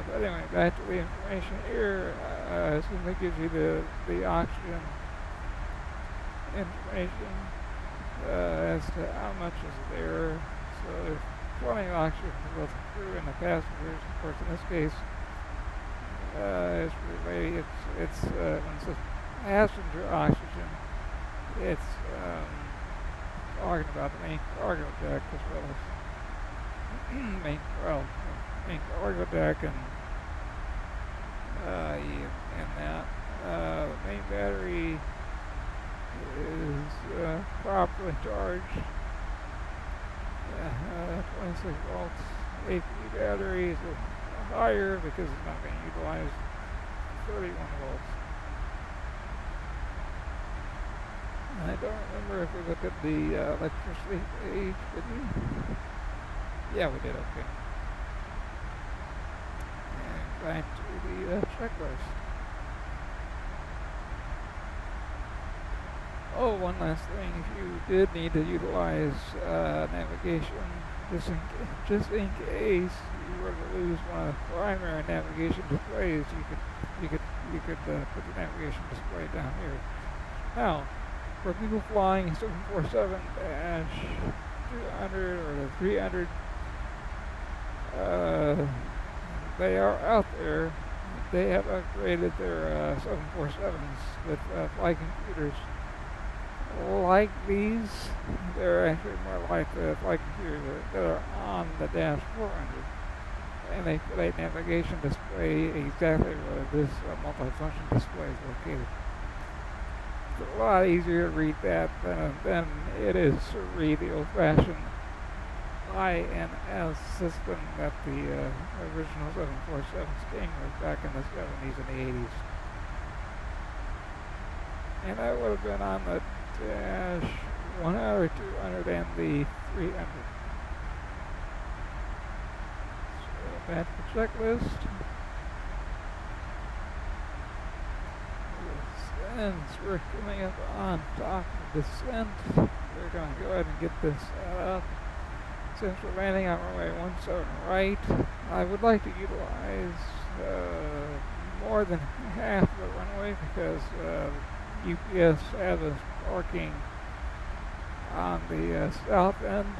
But anyway, back to the information here. It simply gives you the oxygen information as to how much is there. So there's plenty of oxygen for both the crew and the passengers. Of course, in this case, it's related. It's when it says passenger oxygen, it's talking about the main cargo deck as well as main cargo deck and that. The main battery is properly charged. 26 volts AP battery is higher because it's not being utilized. 31 volts. I don't remember if we looked at the electricity page, did we? Yeah, we did, okay. And back to the checklist. Oh, one last thing, if you did need to utilize navigation, just in case you were to lose one of the primary navigation displays, you could put the navigation display down here. Now, for people flying 747-200 or the 300, they are out there. They have upgraded their 747s with flight computers. Like these, they're actually more like the flight computers that are on the Dash 400. And they put a navigation display exactly where this multifunction display is located. It's a lot easier to read that than it is to read the old-fashioned INS system that the original 747s came with back in the 70s and the 80s. And that would have been on the Dash 100, 200, and the 300. So back to the checklist. Since we're coming up on top of descent, we're going to go ahead and get this set up. Since we're landing on runway 17 right, I would like to utilize more than half of the runway because UPS has us parking on the south end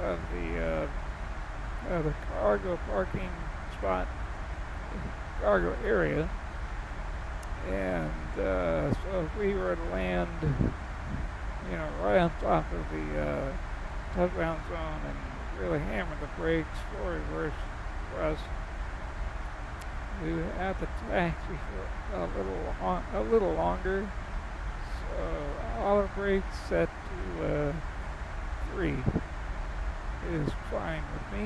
of the cargo parking spot, cargo area. And so if we were to land, right on top of the touchdown zone and really hammer the brakes for reverse thrust, we would have to taxi for a little longer. So auto brakes set to 3 is fine with me.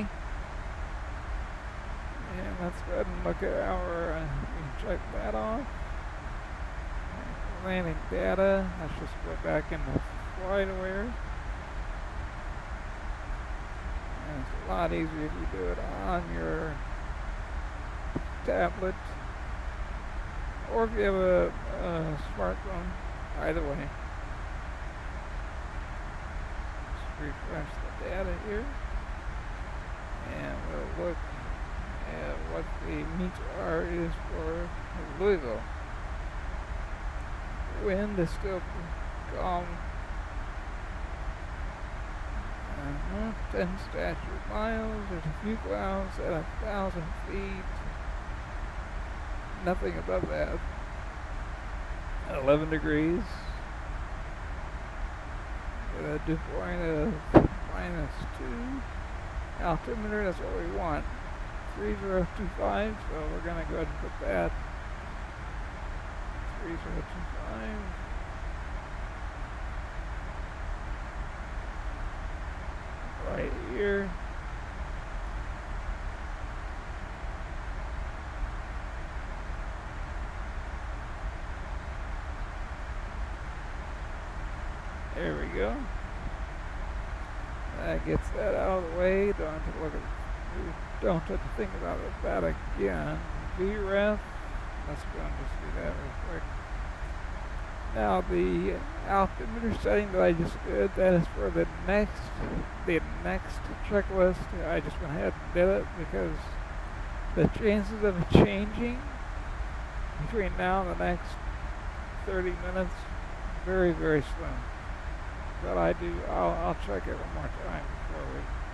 And let's go ahead and look at our, we can check that off. Landing data, let's just go back into FlightAware. And it's a lot easier if you do it on your tablet, or if you have a smartphone, either way. Just refresh the data here, and we'll look at what the METR is for Louisville. Wind is still calm. 10 statute miles. There's a few clouds at 1,000 feet. Nothing above that. 11 degrees. With a dew point of -2. Altimeter, that's what we want. 3025, so we're going to go ahead and put that. 3025. Right here. There we go. That gets that out of the way. Don't have to look at. Don't have to think about that again. VREF. Let's go and just do that real quick. Now the altimeter setting that I just did, that is for the next checklist. I just went ahead and did it because the chances of it changing between now and the next 30 minutes, very, very slim. But I'll check it one more time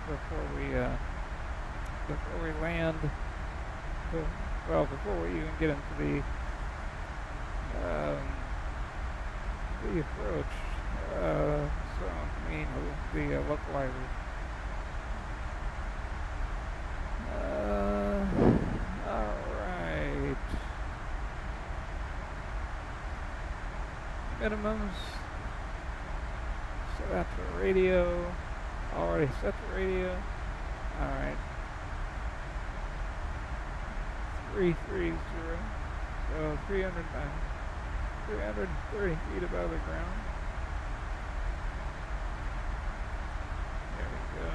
before we land. Before we even get into the approach zone, I mean the localizer. Alright. Minimums. Set that to radio. Already set the radio. Alright. 330. So 330 feet above the ground. There we go.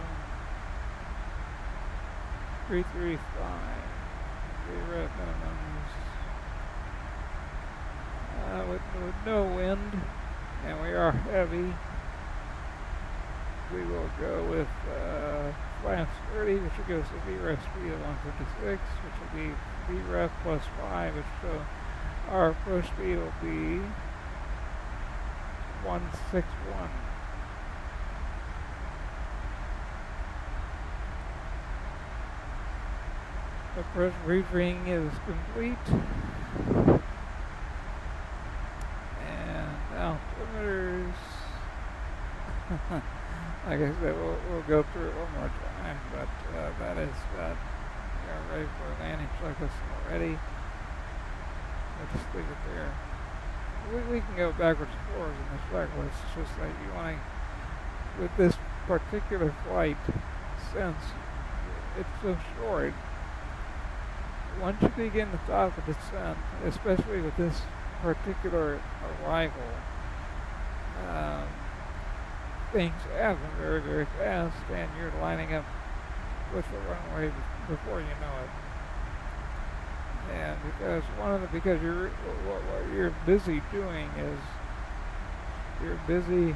335. Zero minimums. With no wind, and we are heavy, we will go with flaps 30, which will give us a VREF speed of 156, which will be VREF plus 5, which so our approach speed will be 161. Approach briefing is complete. And altimeters. Like I said, we'll go through it one more time, but that is that. We are ready for a landing checklist already. We'll just leave it there. We can go backwards and forwards in this checklist. It's just that you want to, with this particular flight, since it's so short, once you begin to talk the descent, especially with this particular arrival, things happen very, very fast, and you're lining up with the runway before you know it. And because what you're busy doing is you're busy,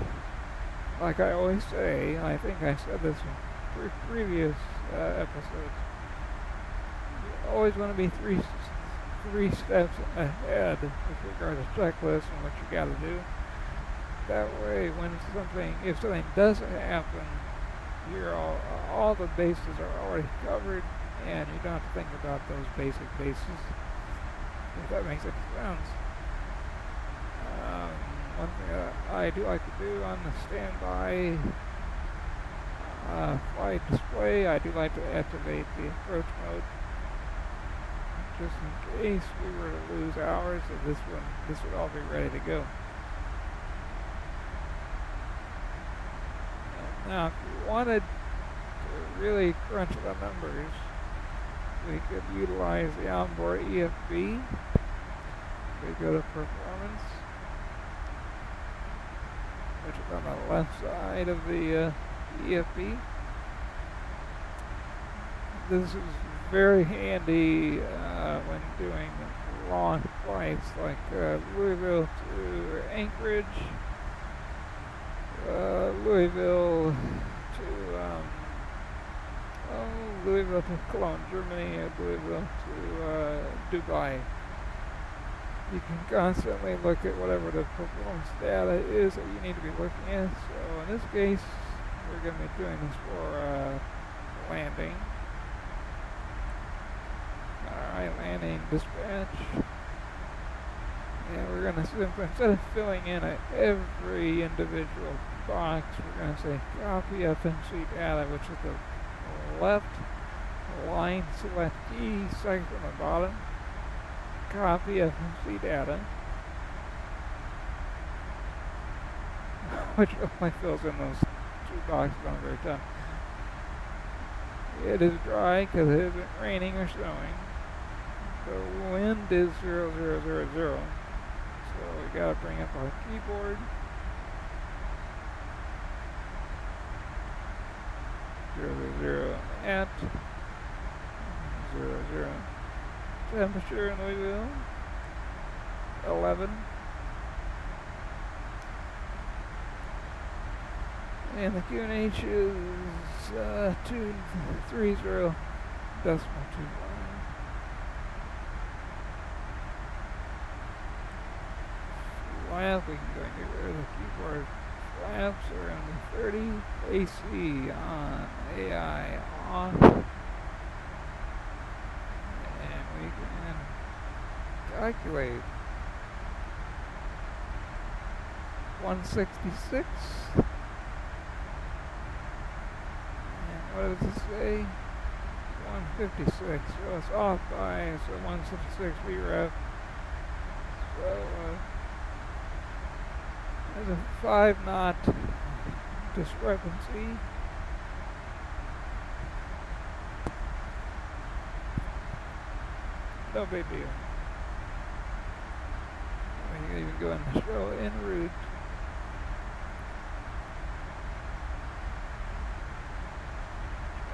like I always say, and I think I said this in previous episodes. You always want to be three steps ahead with regard to checklist and what you got to do. That way, if something does happen, you're all the bases are already covered, and you don't have to think about those basic bases. If that makes any sense. One thing that I do like to do on the standby flight display, I do like to activate the approach mode, just in case we were to lose hours. So this would all be ready to go. Now, if you wanted to really crunch the numbers, we could utilize the onboard EFB. We go to performance, which is on the left side of the EFB. This is very handy when doing long flights like Louisville to Anchorage, Louisville to Louisville to Cologne, Germany, Louisville to Dubai. You can constantly look at whatever the performance data is that you need to be looking at. So in this case, we're going to be doing this for landing. Alright, landing dispatch. And we're going to simply, instead of filling in every individual box, we're going to say copy FMC data, which is the left line select key, second from the bottom. Copy FMC data, which only fills in those two boxes on the very top. It is dry because it isn't raining or snowing. The wind is 0000, so we gotta bring up our keyboard. 000 at 00. Temperature in Louisville 11. And the QNH is 230.25. Flap, we can go and get rid of the keyboard. Flaps are going to be 30. AC on. AI off. And we can calculate 166. And what does it say? 156. So it's off by 166 VREF. So there's a 5-knot discrepancy. No big deal. We can even go and show en route.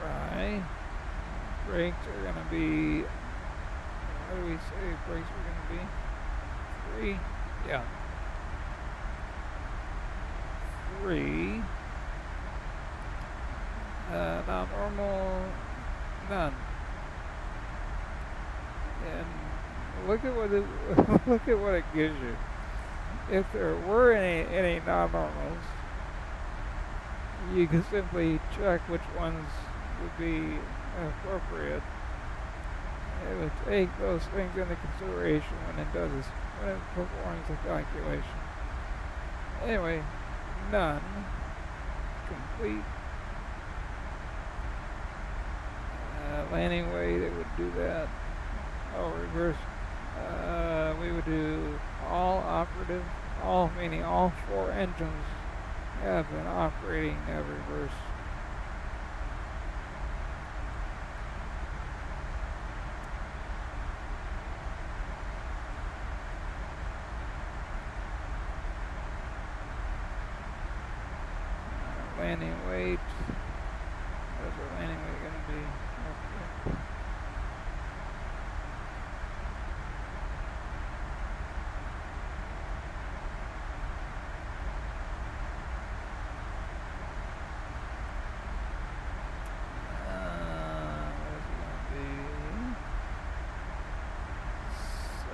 Right. Brakes are going to be, what do we say brakes are going to be? 3. Yeah. 3. Not normal, none. And look at what it look at what it gives you. If there were any non-normals, you can simply check which ones would be appropriate. It would take those things into consideration when it performs the calculation. Anyway, none. Complete. Landing weight, it would do that. Oh, reverse. We would do all operative, meaning all 4 engines have been operating reverse. Landing weight. What's our landing weight going to be? Okay. What is it going to be?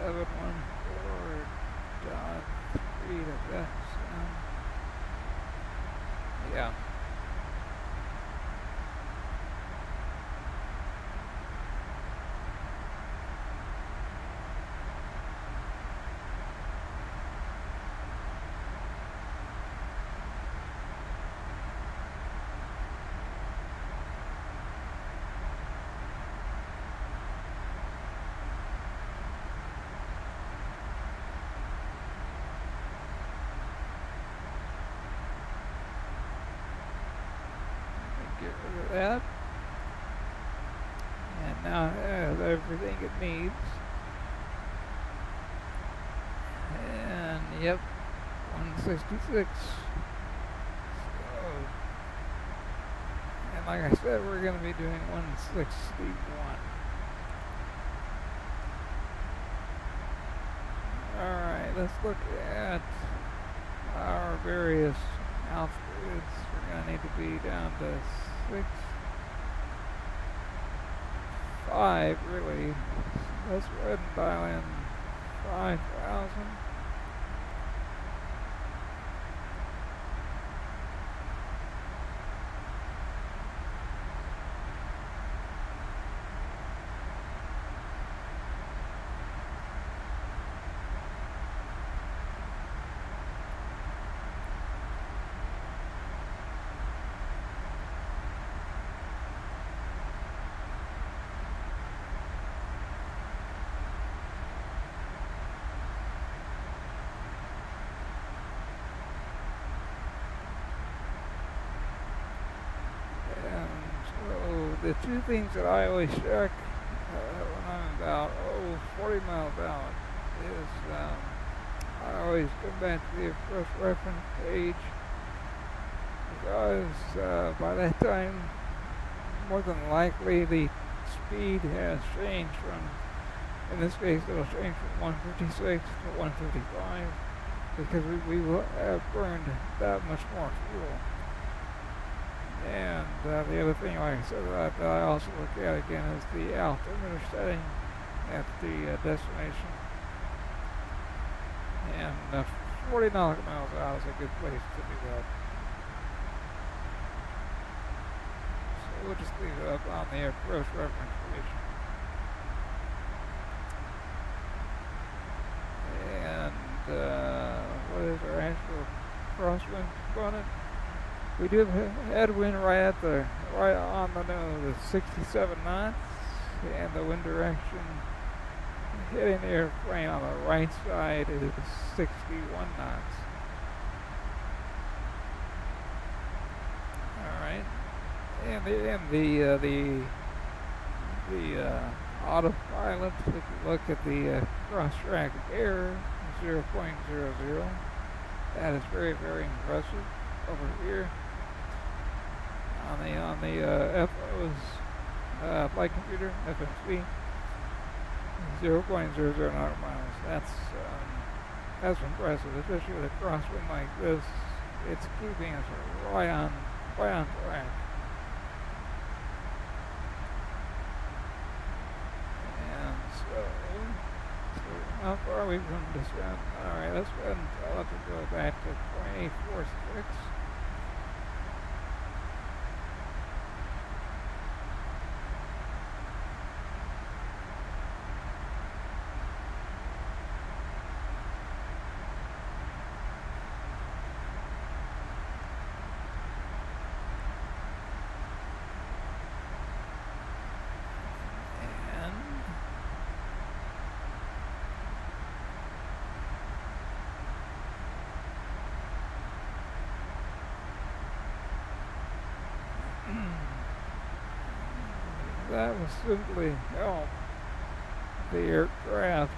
714.3 to that sound. Yeah. Get rid of that. And now it has everything it needs. And yep, 166. So, and like I said, we're going to be doing 161. Alright, let's look at our various altitudes. We're going to need to be down to 6, 5 really. So let's go ahead and dial in 5,000. The two things that I always check when I'm about 40 miles out is I always come back to the approach reference page because by that time, more than likely, the speed has changed from, in this case, it'll change from 156 to 155 because we will have burned that much more fuel. And the other thing, like I said, that I also look at again is the altimeter setting at the destination. And 40 nautical miles out is a good place to do that. So we'll just leave it up on the approach reference page. And what is our actual crosswind component? We do have headwind right on the nose, 67 knots, and the wind direction hitting the airplane on the right side is 61 knots. All right, and the autopilot. If you look at the cross-track error, 0.00, that is very, very impressive. Over here on the FO's flight computer, FMC, 0.00 nautical miles. That's impressive, especially with a crosswind like this. It's keeping us right on track. And so how far are we from descent? All right, let's go ahead and tell it to go back to 0.846. That will simply help the aircraft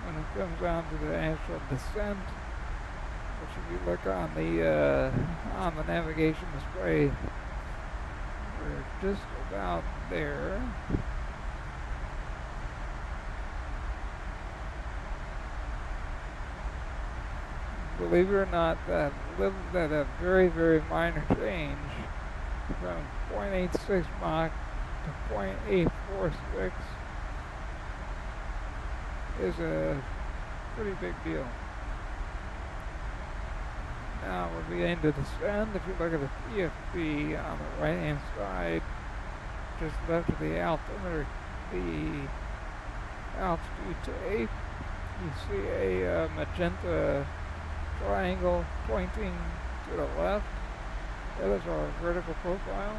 when it comes down to the actual descent. Which, if you look on the navigation display, we're just about there. Believe it or not, that very, very minor change from 0.86 Mach to 0.846 is a pretty big deal. Now we're beginning to descend. If you look at the PFB on the right hand side, just left of the altimeter, the altitude tape, you see a magenta triangle pointing to the left. That is our vertical profile.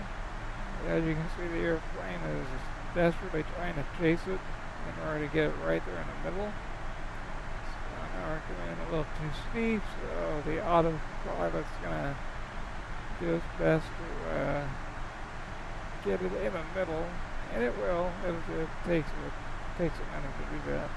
As you can see, the airplane is desperately trying to chase it in order to get it right there in the middle. So now we're coming in a little too steep, so the autopilot's going to do its best to get it in the middle, and it will. It takes a minute to do that.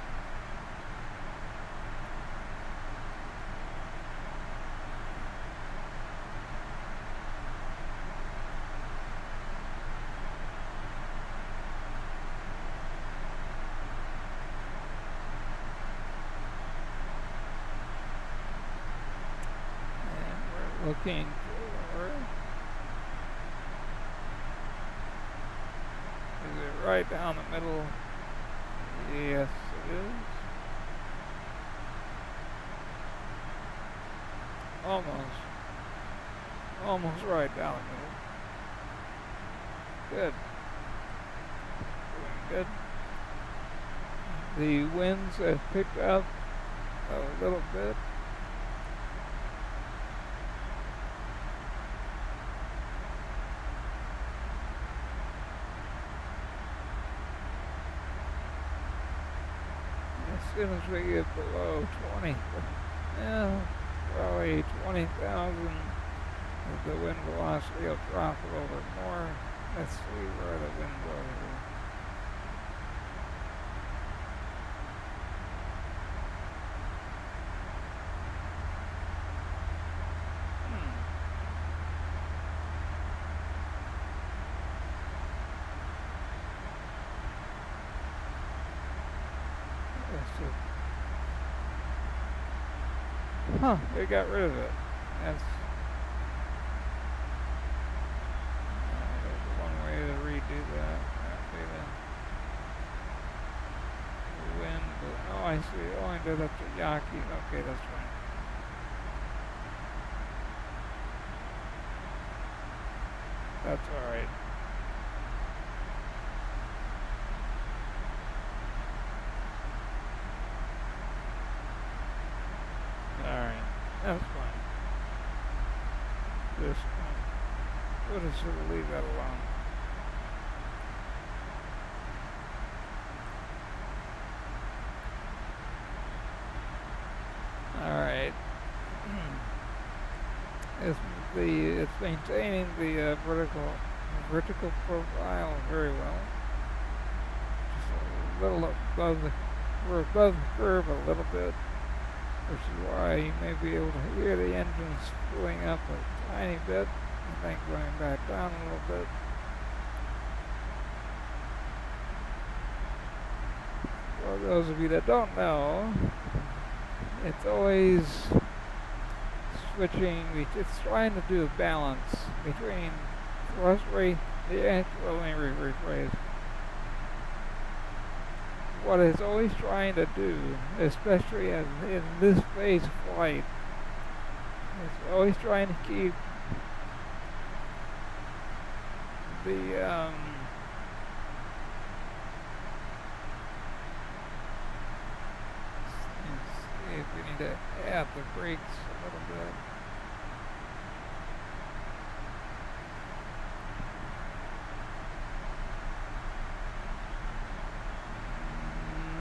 looking for. Is it right down the middle? Yes, it is. Almost. Almost right down the middle. Good. Doing good. The winds have picked up a little bit. As soon as we get below 20, probably 20,000, the wind velocity will drop a little bit more. Let's see where the wind goes here. Huh, they got rid of it. That's there's one way to redo that. That'd be the wind. Oh, I see. Oh, I did up to Yaki. Okay, that's fine. That's alright. Alright, that's fine. Just, we'll just sort of leave that alone. Alright. It's maintaining the vertical profile very well. Just a little above we're above the curve a little bit, which is why you may be able to hear the engines spooling up a tiny bit, and then going back down a little bit. For those of you that don't know, it's always switching, it's trying to do a balance between thrust rate, let me rephrase. What it's always trying to do, especially in this phase of flight, it's always trying to keep the let's see if we need to add the brakes a little bit.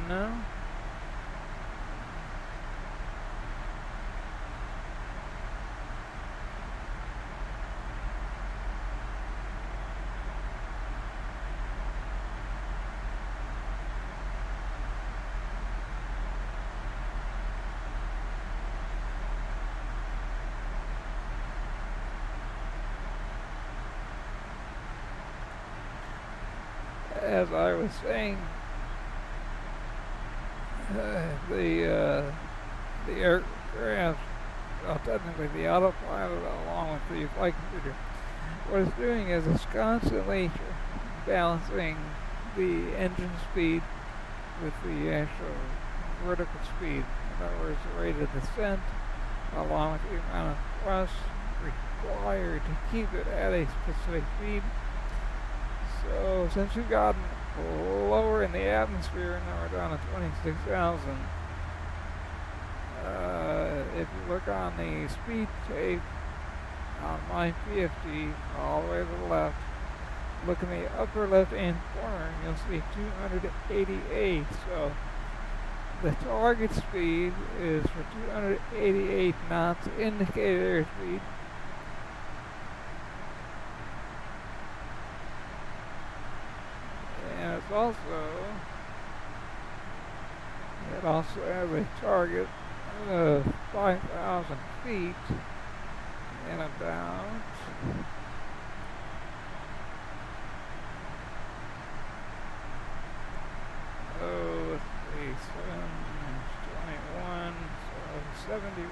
No. As I was saying, the aircraft, well, technically the autopilot along with the flight computer, what it's doing is it's constantly balancing the engine speed with the actual vertical speed. In other words, the rate of descent along with the amount of thrust required to keep it at a specific speed. So since we've gotten lower in the atmosphere, now we're down to 26,000. If you look on the speed tape on my PFD, all the way to the left, look in the upper left-hand corner, and you'll see 288. So the target speed is for 288 knots indicated airspeed. And it also has a target of 5,000 feet and about let's see, 7 is 21, so 71.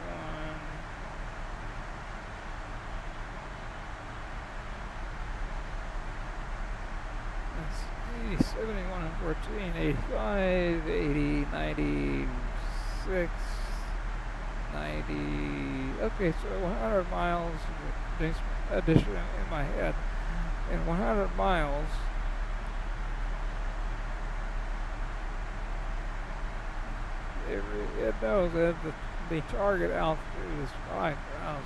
71 and 14, 85, 80, 96, 90. Okay, so 100 miles addition in my head. In 100 miles, it knows that the target altitude is 5,000.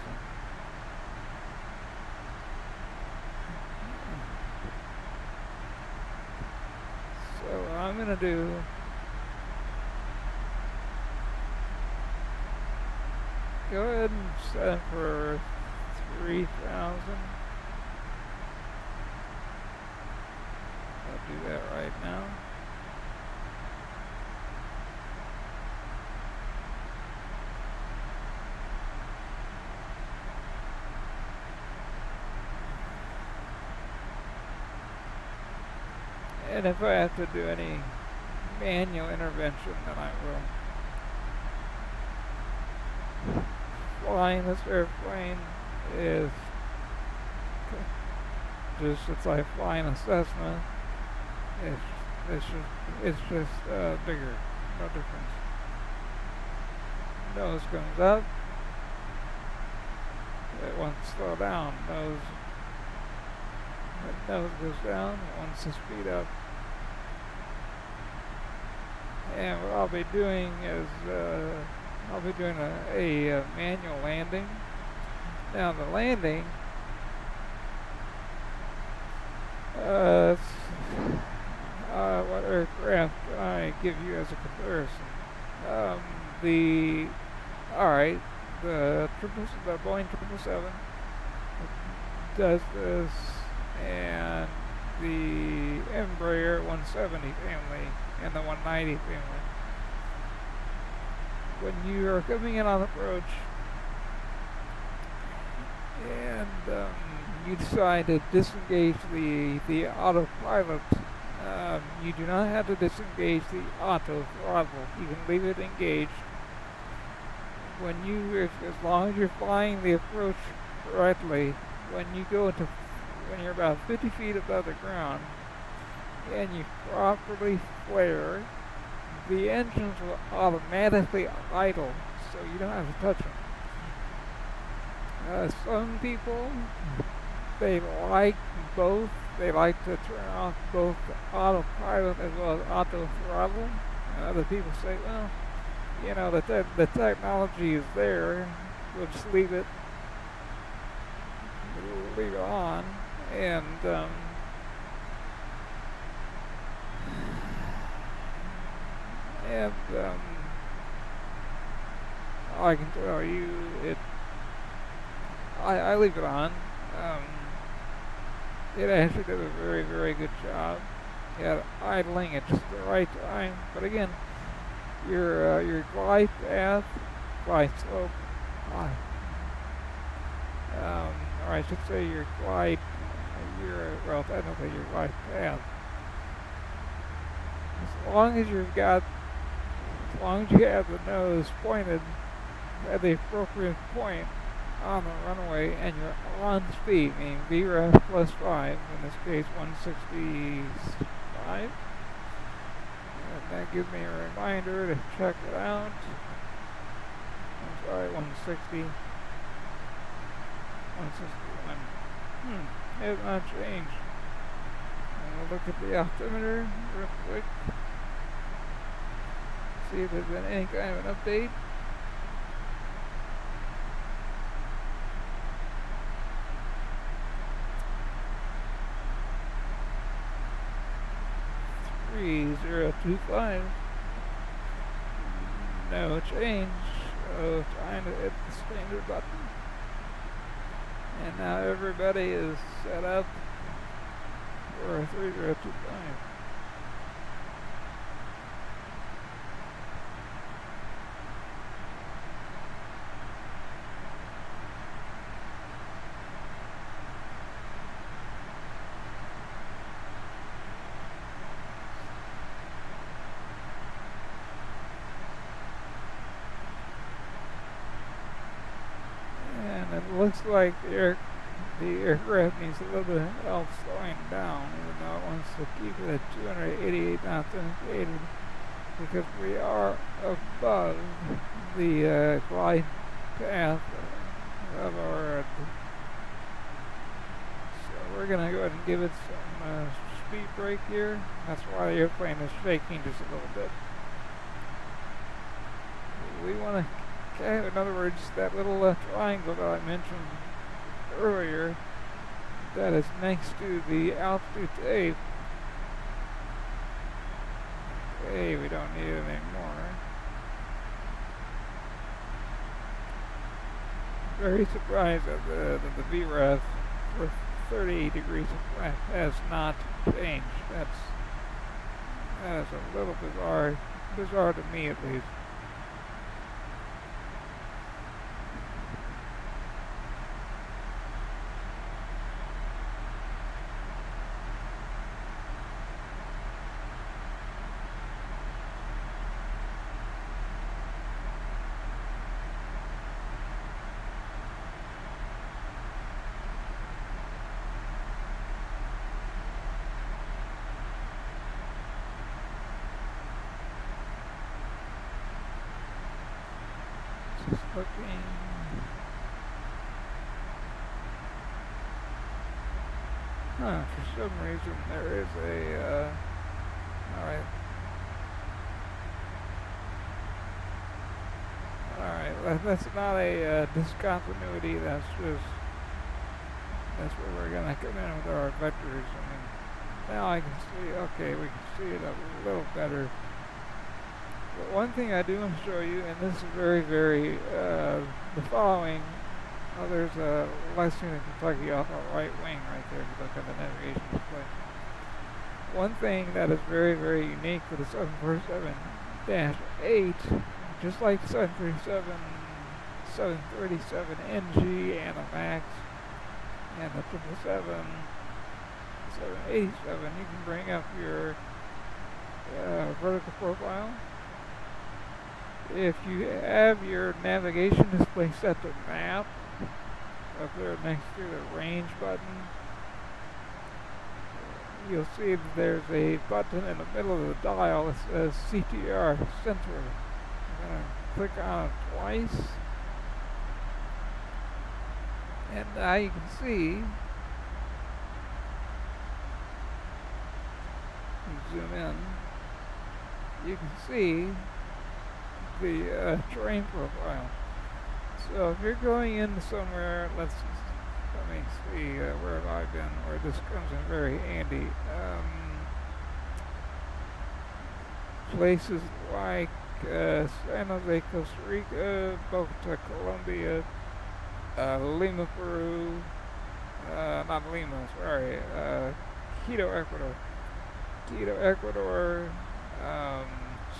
So what I'm going to do, go ahead and set it for 3,000. I'll do that right now. And if I have to do any manual intervention, then I will. Flying this airplane is just, it's like flying a Cessna. It's just bigger, no difference. Nose comes up. It wants to slow down. Nose goes down. It wants to speed up. And what I'll be doing is I'll be doing a manual landing. Now the landing, what aircraft can I give you as a comparison? Alright, the Boeing 777 does this, and the Embraer 170 family and the 190 family. When you are coming in on approach and you decide to disengage the autopilot, you do not have to disengage the auto throttle. You can leave it engaged. As long as you're flying the approach correctly, when you're about 50 feet above the ground and you properly flare, the engines will automatically idle, so you don't have to touch them. Some people, they like both. They like to turn off both the autopilot as well as auto throttle. And other people say, well, you know, the technology is there. We'll just leave it on, and I can tell you, I leave it on. It actually does a very, very good job at idling at just the right time. But again, your glide path, glide slope, or I should say your technically your glide path. As long as you have the nose pointed at the appropriate point on the runway and you're on speed, meaning VREF plus 5, in this case 165. And that gives me a reminder to check it out. I'm sorry, 160. 161. It has not changed. I'm going to look at the altimeter real quick. See if there's been any kind of an update. .3025. No change. So trying to hit the standard button. And now everybody is set up for a 3025. And it looks like the aircraft needs a little bit of help slowing down, even though it wants to keep it at 288 knots indicated, because we are above the glide path of our. So we're gonna go ahead and give it some speed brake here. That's why the airplane is shaking just a little bit. We want to, in other words, that little triangle that I mentioned earlier, that is next to the altitude tape. Okay, we don't need it anymore. Very surprised that the VREF for 38 degrees of flat has not changed. That is a little bizarre to me at least. Just looking. For some reason there is a, alright, that's not a discontinuity, that's where we're gonna come in with our vectors. I mean, now I can see, okay, we can see it a little better. But one thing I do want to show you, and this is very, the following, there's a Lexington, Kentucky off our right wing right there, if you look at the navigation display. One thing that is very unique with the 747-8, just like the 737, 737 NG and the MAX, and the 777, 787, you can bring up your vertical profile. If you have your navigation display set to map, up there next to the range button, you'll see that there's a button in the middle of the dial that says CTR Center. I'm going to click on it twice, and now you can see, you zoom in, you can see the terrain profile. So if you're going into somewhere, let me see, where have I been, where this comes in very handy. Places like San Jose, Costa Rica, Bogota, Colombia, Lima, Peru, not Lima, sorry, Quito, Ecuador,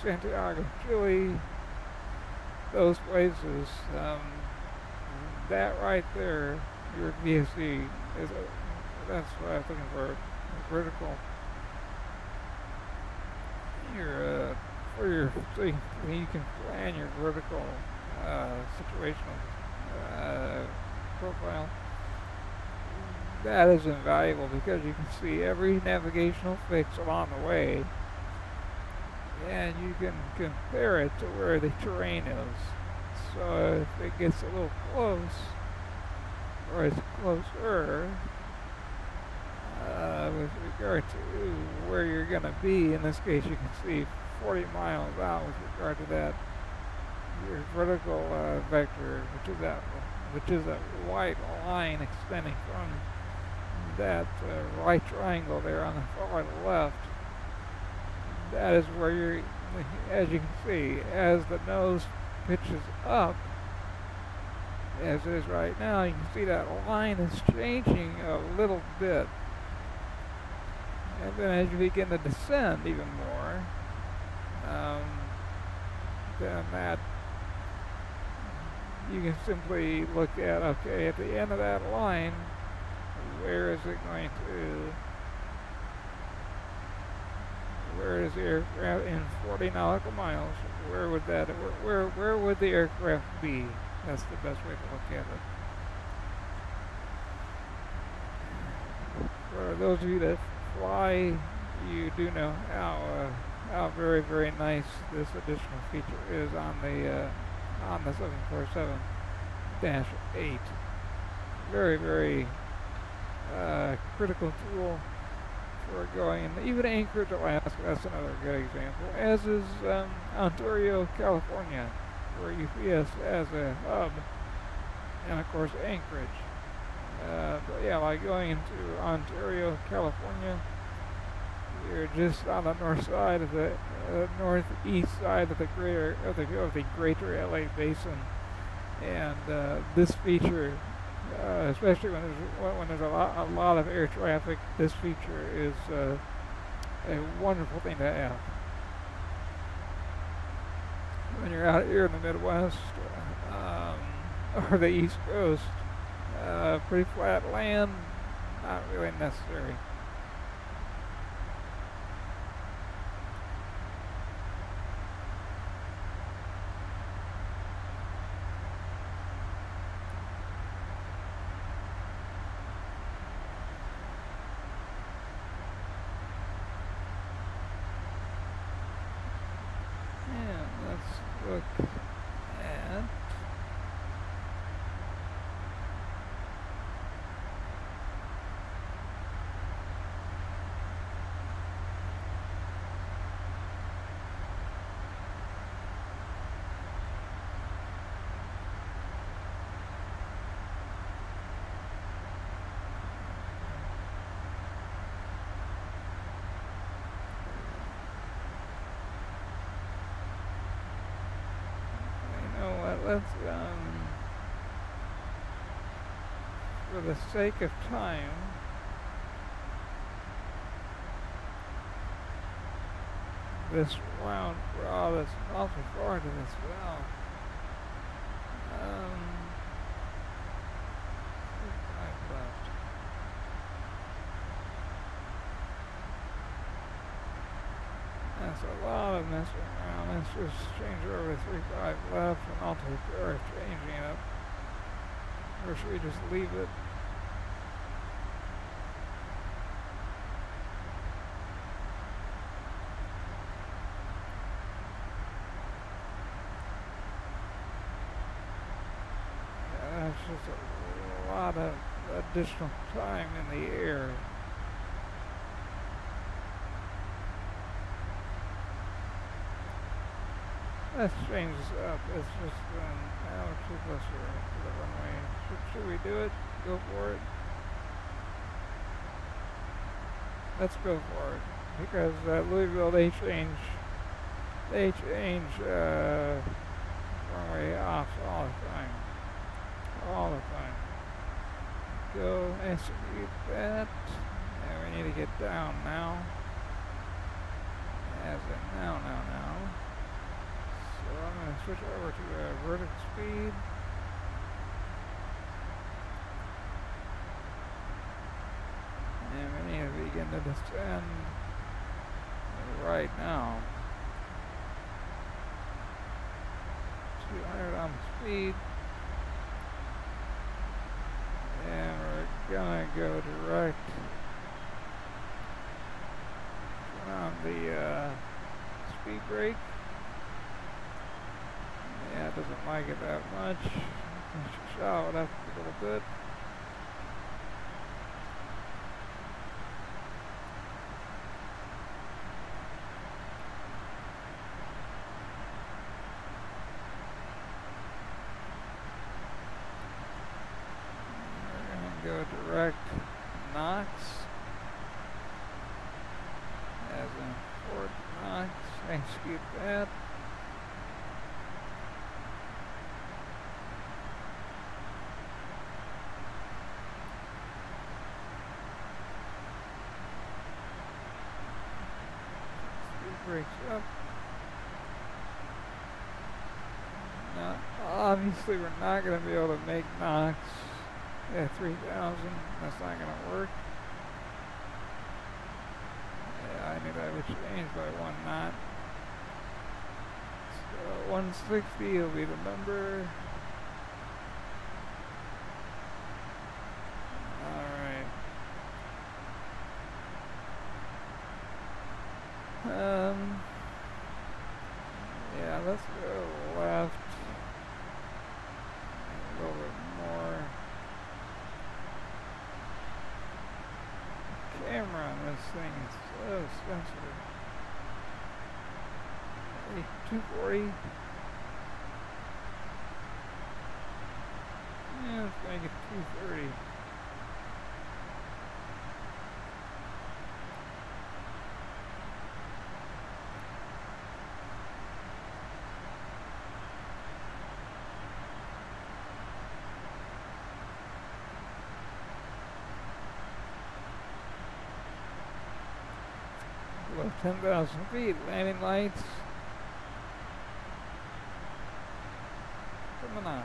Santiago, Chile, those places, that right there, your VSE is that's what I was looking for, vertical. So you can plan your vertical situational profile. That is invaluable because you can see every navigational fix along the way, and you can compare it to where the terrain is. So if it gets a little close, or it's closer, with regard to where you're going to be, in this case you can see 40 miles out with regard to that, your vertical vector, which is that white line extending from that right triangle there on the far left. That is where you're, as you can see, as the nose pitches up, as it is right now, you can see that line is changing a little bit. And then as you begin to descend even more, then that, you can simply look at, okay, at the end of that line, where is it going to, where is the aircraft in 40 nautical miles? Where would that, where would the aircraft be? That's the best way to look at those of you that fly, you do know how very very nice this additional feature is on the 747-8. Very very critical tool for going, and even Anchorage, Alaska. That's another good example. As is Ontario, California, where UPS has a hub, and of course Anchorage. But yeah, like going into Ontario, California, you're just on the north side of the northeast side of the greater LA basin, and this feature, especially when there's a lot of air traffic, this feature is a wonderful thing to have. When you're out here in the Midwest or the East Coast, pretty flat land, not really necessary. And let's look at let's, for the sake of time, this round draw that's awfully far to this valve. I've left. That's a lot of messing around. Let's just change over to 3.5 left, and I'll take care of changing it. Or should we just leave it? Yeah, that's just a lot of additional time in the air. Let's change this up. It's just now too close to the runway. Should we do it? Go for it. Let's go for it, because Louisville, they change runway off all the time. Go execute that, and we need to get down now. As in now. So I'm going to switch over to vertical speed. And we need to begin to descend right now. 200 on the speed. And we're going to go direct on the speed brake. Yeah, it doesn't like it that much. Shallow it up a little bit. We're going to go direct Knox. As in Fort Knox. Execute that. Breaks up. Now, obviously, we're not going to be able to make Knox at 3,000. That's not going to work. Yeah, I knew that would change by 1 knot. So 160 will be the number. Alright. Um, yeah, let's go left. A little bit more camera on this thing is so sensitive. 240. Yeah, let's make it 230. Below 10,000 feet, landing lights. Coming on.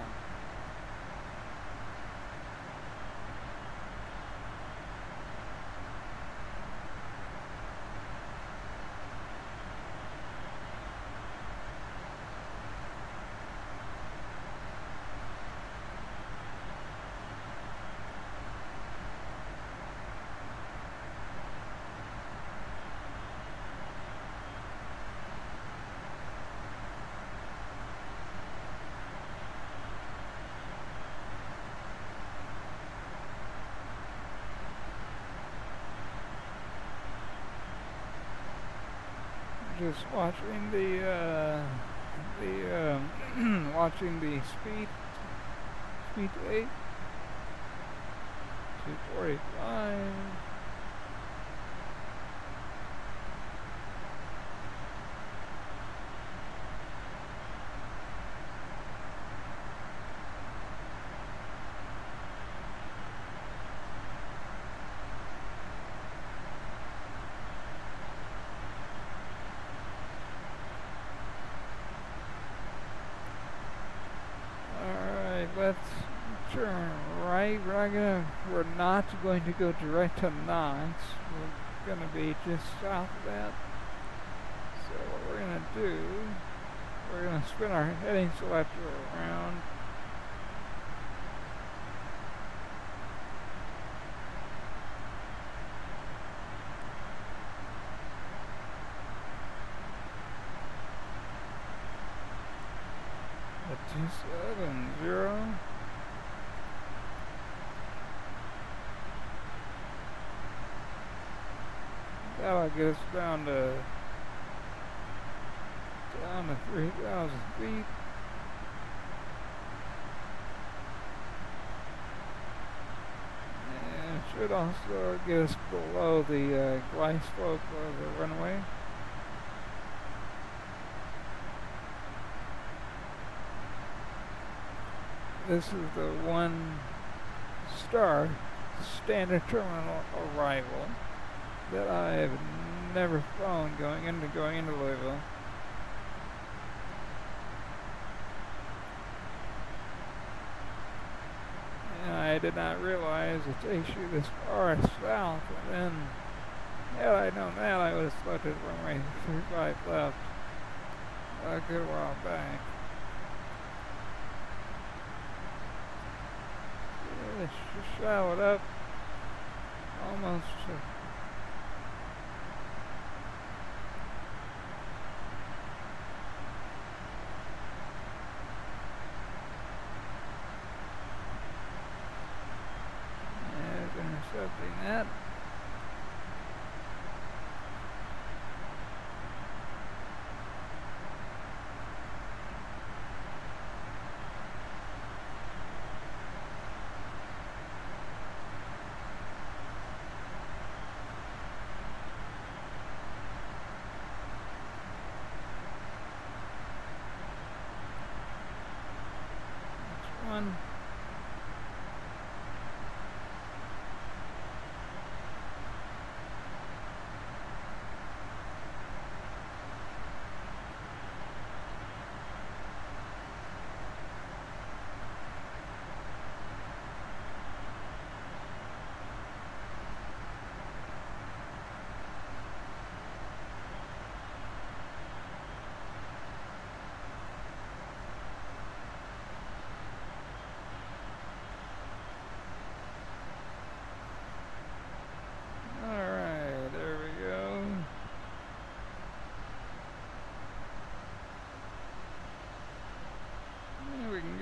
Just watching watching the speed to 8, 245. Let's turn right. We're not going to go direct to Knox. We're gonna be just south of that. So what we're gonna do, we're gonna spin our heading selector around. At 270. That'll get us down to 3,000 feet. And it should also get us below the glide slope of the runway. This is the 1-star standard terminal arrival that I have never flown going into Louisville. And I did not realize it takes you this far south, and then had I known that, I would have selected runway 35 left a good while back. Let's just shallow it up almost to intercepting that.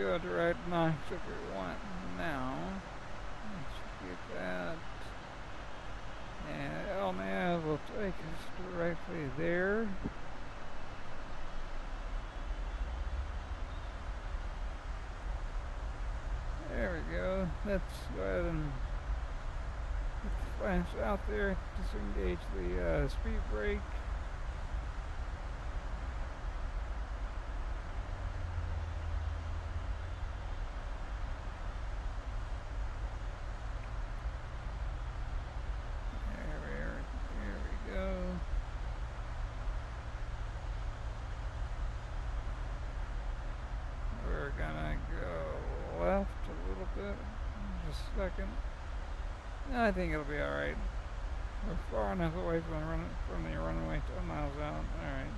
go to right notch if we want now. Let's get that. And LNAV will take us directly there. There we go. Let's go ahead and get the flash out there. Disengage the speed brake. There we go. We're gonna go left a little bit. Just a second. I think it'll be alright. We're far enough away from the runway, 10 miles out. Alright.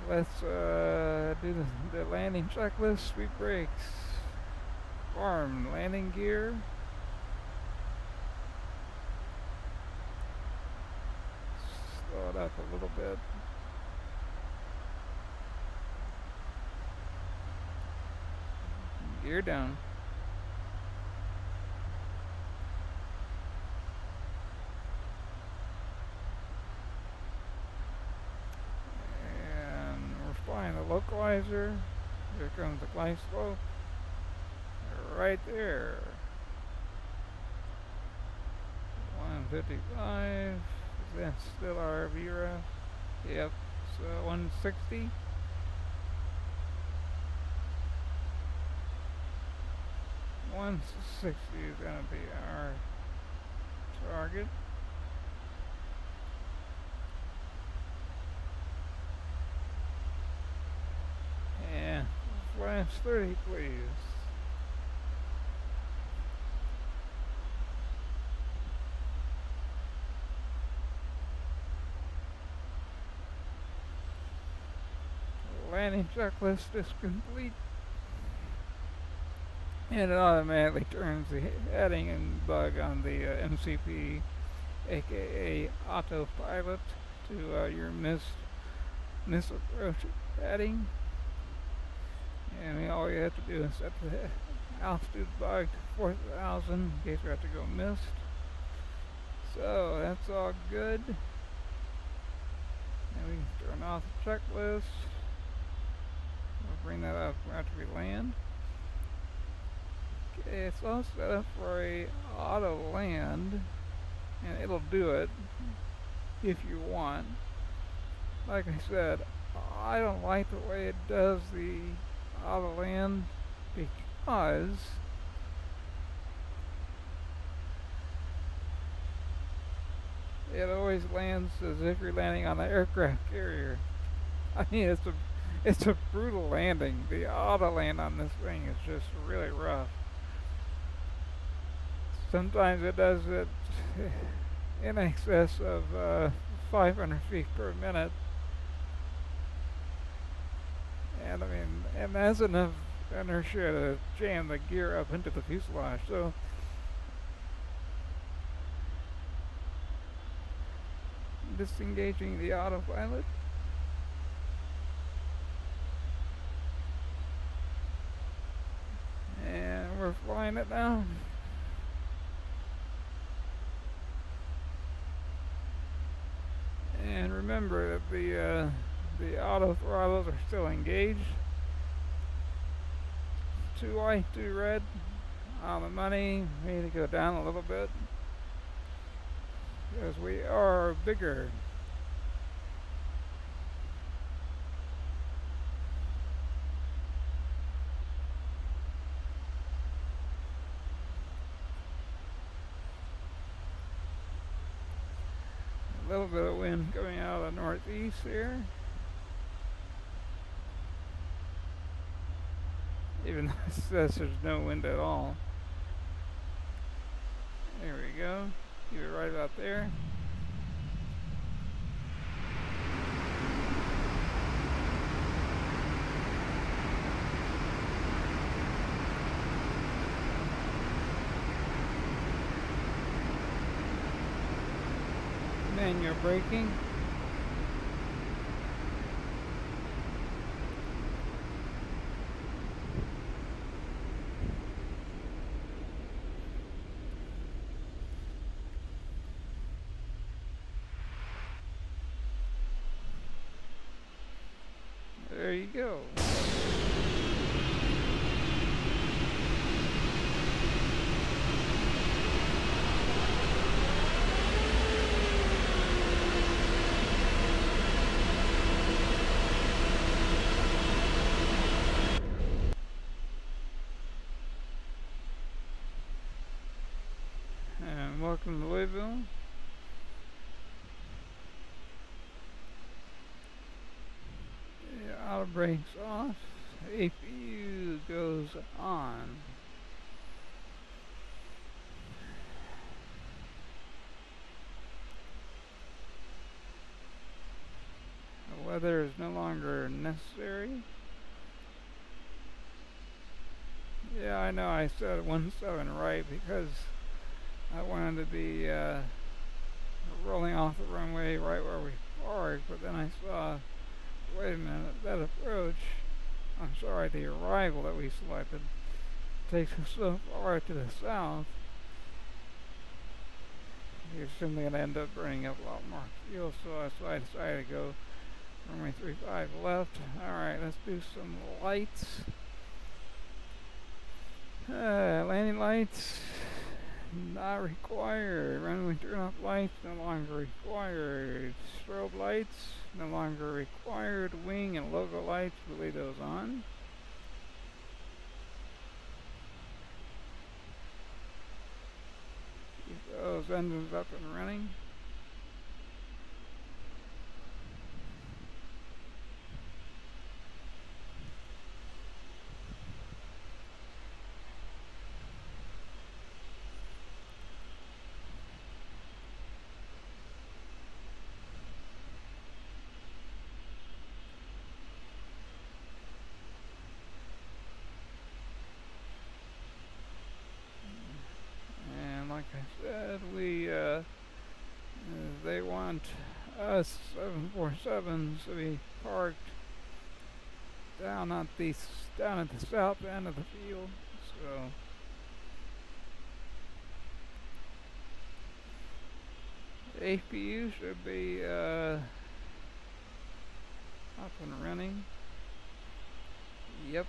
Let's do the landing checklist. Sweep brakes. Arm landing gear. Slow it up a little bit. Gear down. And we're flying the localizer. Here comes the glide slope. Right there. 155. That's still our VREF. Yep. So 160. 160 is going to be our target. And flash 30, please. Landing checklist is complete. And it automatically turns the heading and bug on the MCP, aka autopilot, to your missile approach heading. And all you have to do is set the altitude bug to 4,000 in case we have to go missed. So that's all good. And we can turn off the checklist. We'll bring that up after we land. Okay, it's all set up for a auto land, and it'll do it if you want. Like I said, I don't like the way it does the auto land because it always lands as if you're landing on an aircraft carrier. I mean, it's a brutal landing. The auto land on this thing is just really rough. Sometimes it does it in excess of 500 feet per minute. And I mean, and that's enough inertia to jam the gear up into the fuselage. So disengaging the autopilot. And we're flying it now. And remember that the auto throttles are still engaged. 2 white, 2 red. On the money, we need to go down a little bit because we are bigger. A little bit of wind coming out of the northeast here. Even though it says there's no wind at all. There we go. Keep it right about there. Manual braking. go. And welcome to Louisville. The auto brakes off. APU goes on. The weather is no longer necessary. Yeah, I know I said 1-7 right because I wanted to be rolling off the runway right where we parked, but then I saw, wait a minute, that approach, the arrival that we selected takes us so far to the south, you're simply going to end up burning up a lot more fuel, so I decided to go runway 35 left. Alright, let's do some lights. Landing lights, not required. Runway turn off lights, no longer required. Strobe lights, no longer required. Wing and logo lights, we'll leave those on. Keep those engines up and running. Like I said, they want us 747s to be parked down at the south end of the field. So the APU should be up and running. Yep.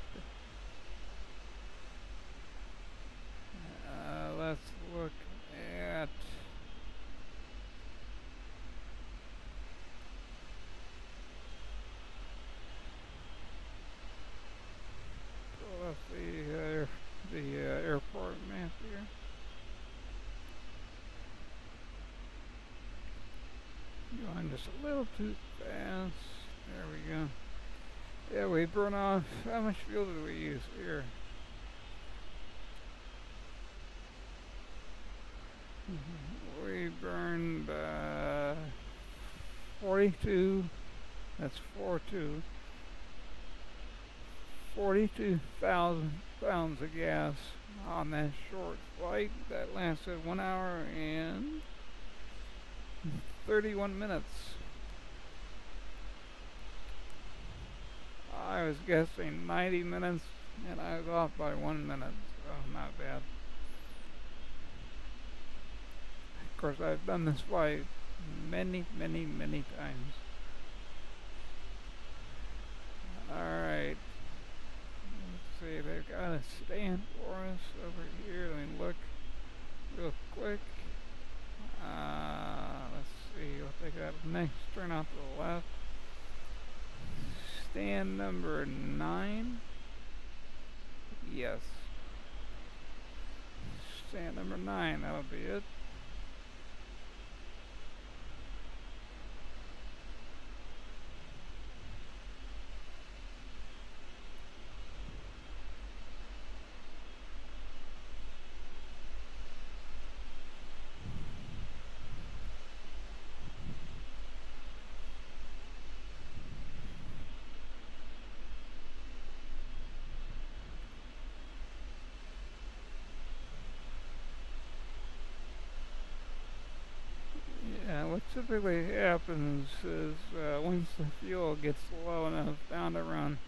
Let's look at pull up the airport map here. Going just a little too fast. There we go. Yeah, we burn off. How much fuel did we use here? We burned 42. That's 42,000 pounds of gas on that short flight that lasted 1 hour and 31 minutes. I was guessing 90 minutes and I was off by 1 minute, so not bad. Of course, I've done this flight many times. Alright. Let's see, they've got a stand for us over here. Let me look real quick. Let's see what they got next. Turn out to the left. Stand number 9. Yes. Stand number 9, that'll be it. What typically happens is once the fuel gets low enough, down to around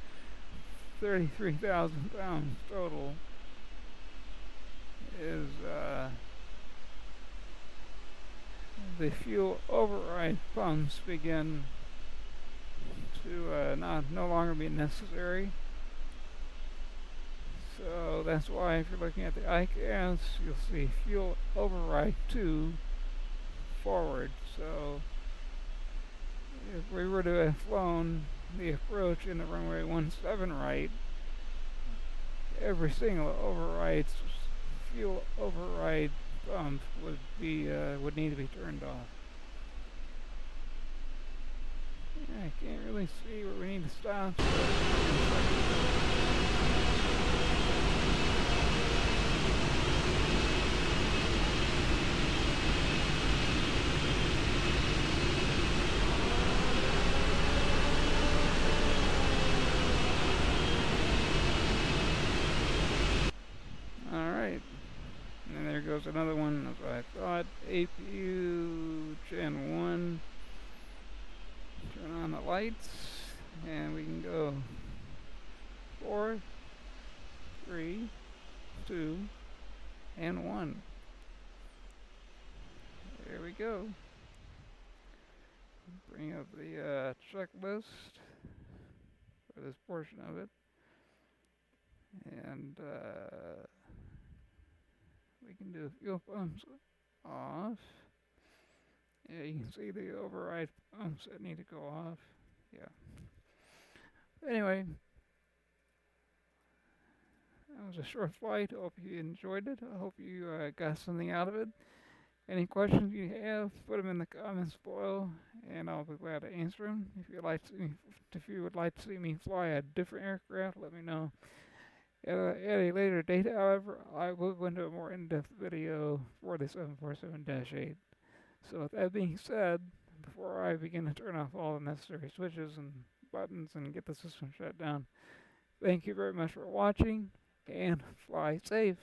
33,000 pounds total, is the fuel override pumps begin to no longer be necessary. So that's why if you're looking at the ICAS, you'll see fuel override 2 forward. So if we were to have flown the approach in the runway 17 right, every single fuel override pump would need to be turned off. Yeah, I can't really see where we need to stop. Alright. And there goes another one, as I thought. APU Gen 1. Turn on the lights. And we can go 4, 3, 2, and 1. There we go. Bring up the checklist for this portion of it. And we can do fuel pumps off. Yeah, you can see the override pumps that need to go off. Yeah. Anyway, that was a short flight. I hope you enjoyed it. I hope you got something out of it. Any questions you have, put them in the comments below, and I'll be glad to answer them. If you would like to see me fly a different aircraft, let me know. At a later date, however, I will go into a more in-depth video for the 747-8. So with that being said, before I begin to turn off all the necessary switches and buttons and get the system shut down, thank you very much for watching, and fly safe.